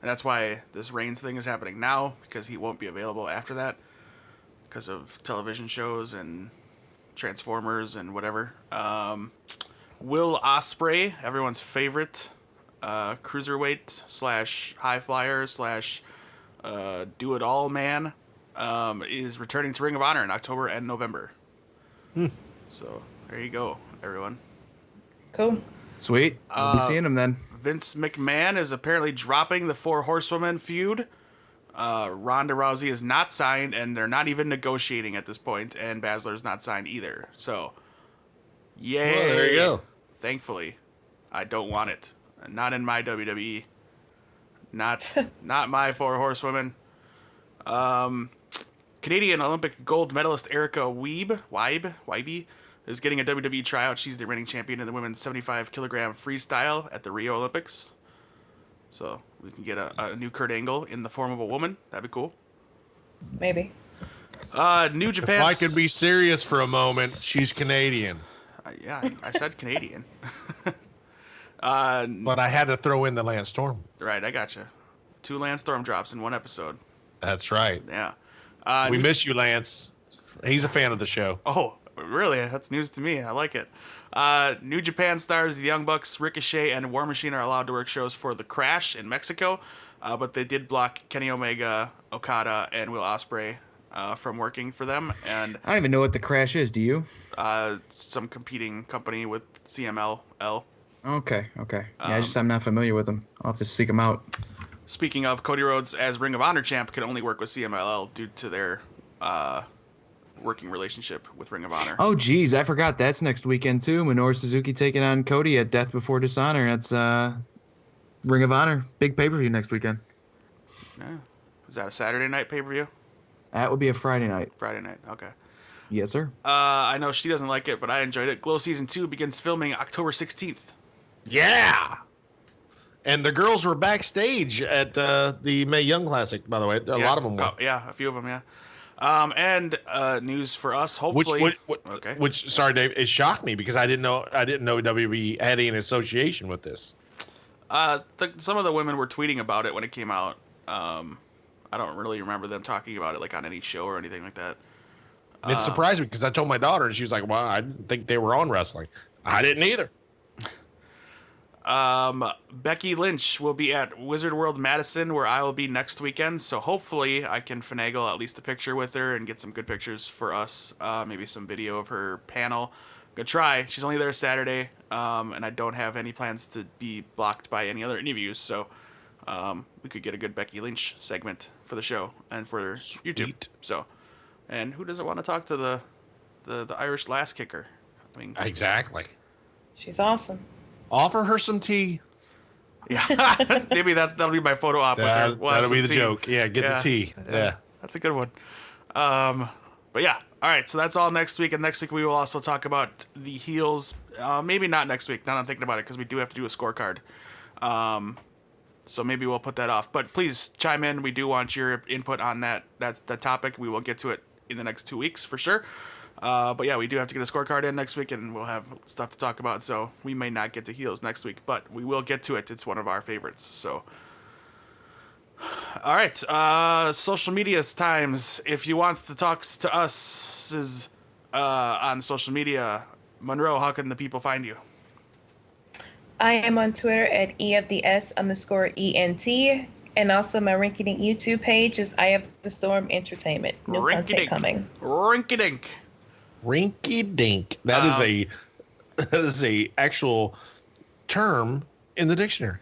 And that's why this Reigns thing is happening now, because he won't be available after that because of television shows and Transformers and whatever. Will Ospreay, everyone's favorite cruiserweight / high flyer / do it all man, is returning to Ring of Honor in October and November. So there you go, everyone. Cool. Sweet. We'll be seeing him then. Vince McMahon is apparently dropping the 4 Horsewomen feud. Ronda Rousey is not signed, and they're not even negotiating at this point, and Baszler's not signed either. So, yay. Well, there you go. Thankfully, I don't want it. Not in my WWE. Not my 4 Horsewomen. Canadian Olympic gold medalist Erica Wiebe is getting a WWE tryout. She's the reigning champion in the women's 75-kilogram freestyle at the Rio Olympics. So we can get a new Kurt Angle in the form of a woman. That'd be cool. Maybe. New Japan. If I could be serious for a moment, she's Canadian. Yeah, I said Canadian. But I had to throw in the Lance Storm. Right, I gotcha. 2 Lance Storm drops in one episode. That's right. Yeah. We miss you, Lance. He's a fan of the show. Oh, really? That's news to me. I like it. New Japan stars the Young Bucks, Ricochet, and War Machine are allowed to work shows for The Crash in Mexico, but they did block Kenny Omega, Okada, and Will Ospreay from working for them. And I don't even know what The Crash is. Do you? some competing company with CMLL. Okay. Yeah, I'm not familiar with them. I'll have to seek them out. Speaking of, Cody Rhodes as Ring of Honor champ can only work with CMLL due to their working relationship with Ring of Honor. Oh, geez, I forgot. That's next weekend, too. Minoru Suzuki taking on Cody at Death Before Dishonor. That's Ring of Honor. Big pay-per-view next weekend. Yeah. Is that a Saturday night pay-per-view? That would be a Friday night. Friday night, okay. Yes, sir. I know she doesn't like it, but I enjoyed it. Glow Season 2 begins filming October 16th. Yeah. And the girls were backstage at the Mae Young Classic, by the way. A lot of them were. Yeah, a few of them, yeah. And news for us, hopefully. Which, sorry, Dave, it shocked me because I didn't know WWE had any association with this. Some of the women were tweeting about it when it came out. I don't really remember them talking about it like on any show or anything like that. It surprised me because I told my daughter and she was like, "Well, I didn't think they were on wrestling." I didn't either. Becky Lynch will be at Wizard World Madison, where I will be next weekend. So hopefully I can finagle at least a picture with her and get some good pictures for us. Maybe some video of her panel. I'm gonna try. She's only there Saturday, and I don't have any plans to be blocked by any other interviews. So we could get a good Becky Lynch segment for the show and for YouTube. So, and who doesn't want to talk to the Irish lass kicker? I mean, Exactly. She's awesome. Offer her some tea. Yeah, maybe that'll be my photo op with her. That'll be the joke. Yeah, get the tea. Yeah, that's a good one. But yeah, all right. So that's all next week, and next week we will also talk about the heels. Maybe not next week. Now that I'm thinking about it, because we do have to do a scorecard. So maybe we'll put that off. But please chime in. We do want your input on that. That's the topic. We will get to it in the next 2 weeks for sure. But yeah, we do have to get a scorecard in next week, and we'll have stuff to talk about. So we may not get to heels next week, but we will get to it. It's one of our favorites. So, all right, social media's times. If you wants to talk to us on social media, Monroe, how can the people find you? I am on Twitter at EFDS_ENT. And also my Rinky Dink YouTube page is I Have the Storm Entertainment. New content coming. Rinky Dink. Rinky dink. That is a actual term in the dictionary.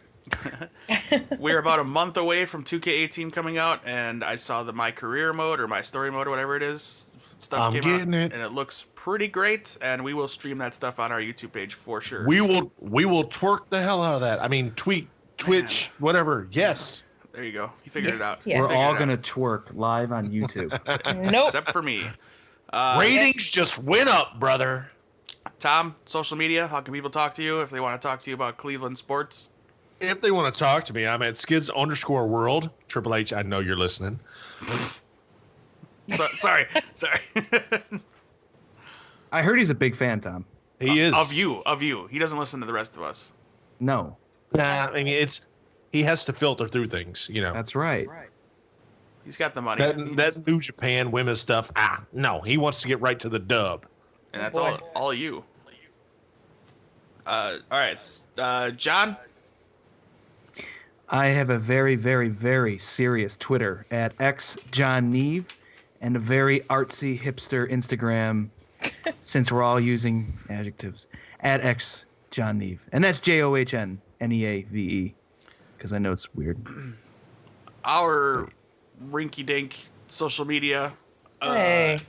We're about a month away from 2K18 coming out, and I saw the My Career mode or My Story mode or whatever it is. Stuff came out, and it looks pretty great. And we will stream that stuff on our YouTube page for sure. We will twerk the hell out of that. I mean, tweet, Twitch, whatever. Yes. There you go. You figured it out. Yeah. We're all going to twerk live on YouTube. Nope. Except for me. Ratings just went up, brother. Tom, social media, how can people talk to you if they want to talk to you about Cleveland sports? If they want to talk to me, I'm at skids_world. Triple H, I know you're listening. Sorry. I heard he's a big fan, Tom. He is. Of you. He doesn't listen to the rest of us. No. Nah, I mean, he has to filter through things, you know. That's right. He's got the money. That New Japan women's stuff, no. He wants to get right to the dub. And that's all you. All right. John? I have a very, very, very serious Twitter at xjohnneve and a very artsy hipster Instagram, since we're all using adjectives, at xjohnneve. And that's JOHNNEAVE, because I know it's weird. Our rinky-dink social media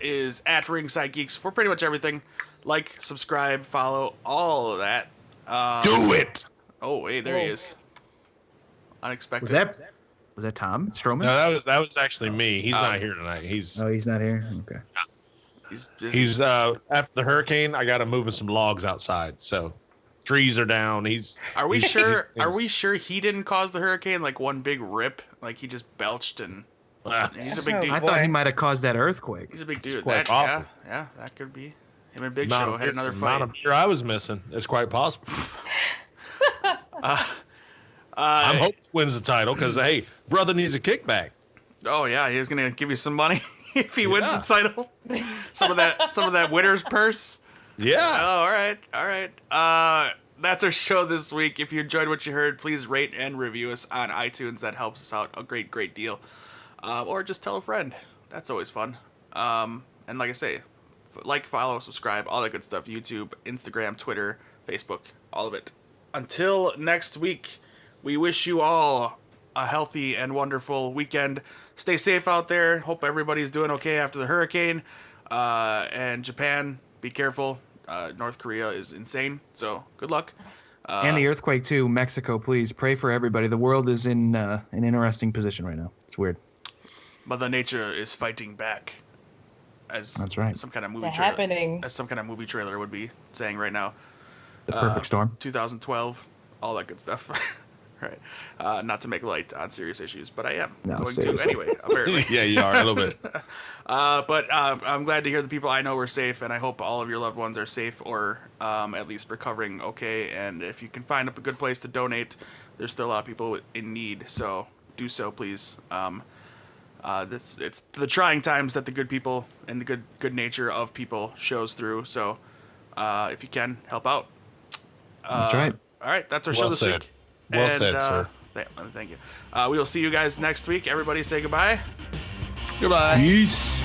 is at Ringside Geeks for pretty much everything. Like, subscribe, follow, all of that. Do it! Oh, wait, there he is. Unexpected. Was that Tom Strowman? No, that was actually me. He's not here tonight. He's not here? Okay. He's after the hurricane, I got him moving some logs outside. So trees are down. Are we sure? Are we sure he didn't cause the hurricane? Like one big rip, like he just belched and he's a big dude. I thought he might have caused that earthquake. He's a big dude. Quite possible. Yeah, that could be. Him and Big Show had another fight. Not a beer I was missing. It's quite possible. I'm hoping he wins the title because hey, brother needs a kickback. Oh yeah, he was gonna give you some money if he wins the title. Some of that winner's purse. Yeah. Oh, all right. That's our show this week. If you enjoyed what you heard, please rate and review us on iTunes. That helps us out a great deal. Or just tell a friend. That's always fun. And like I say, like, follow, subscribe, all that good stuff. YouTube, Instagram, Twitter, Facebook, all of it. Until next week, we wish you all a healthy and wonderful weekend. Stay safe out there. Hope everybody's doing okay after the hurricane. And Japan, be careful. North Korea is insane, so good luck. And the earthquake too. Mexico, please pray for everybody. The world is in an interesting position right now. It's weird. Mother Nature is fighting back. That's right. Some kind of movie happening. As some kind of movie trailer would be saying right now. The perfect storm. 2012, all that good stuff. Right. Not to make light on serious issues, but I am going seriously. to anyway, apparently. Yeah, you are a little bit. But I'm glad to hear the people I know were safe, and I hope all of your loved ones are safe or at least recovering okay. And if you can find a good place to donate, there's still a lot of people in need, so do so, please. It's the trying times that the good people and the good nature of people shows through. So if you can, help out. That's right. All right, that's our show this week. Well said, sir. Thank you. We will see you guys next week. Everybody say goodbye. Goodbye. Peace.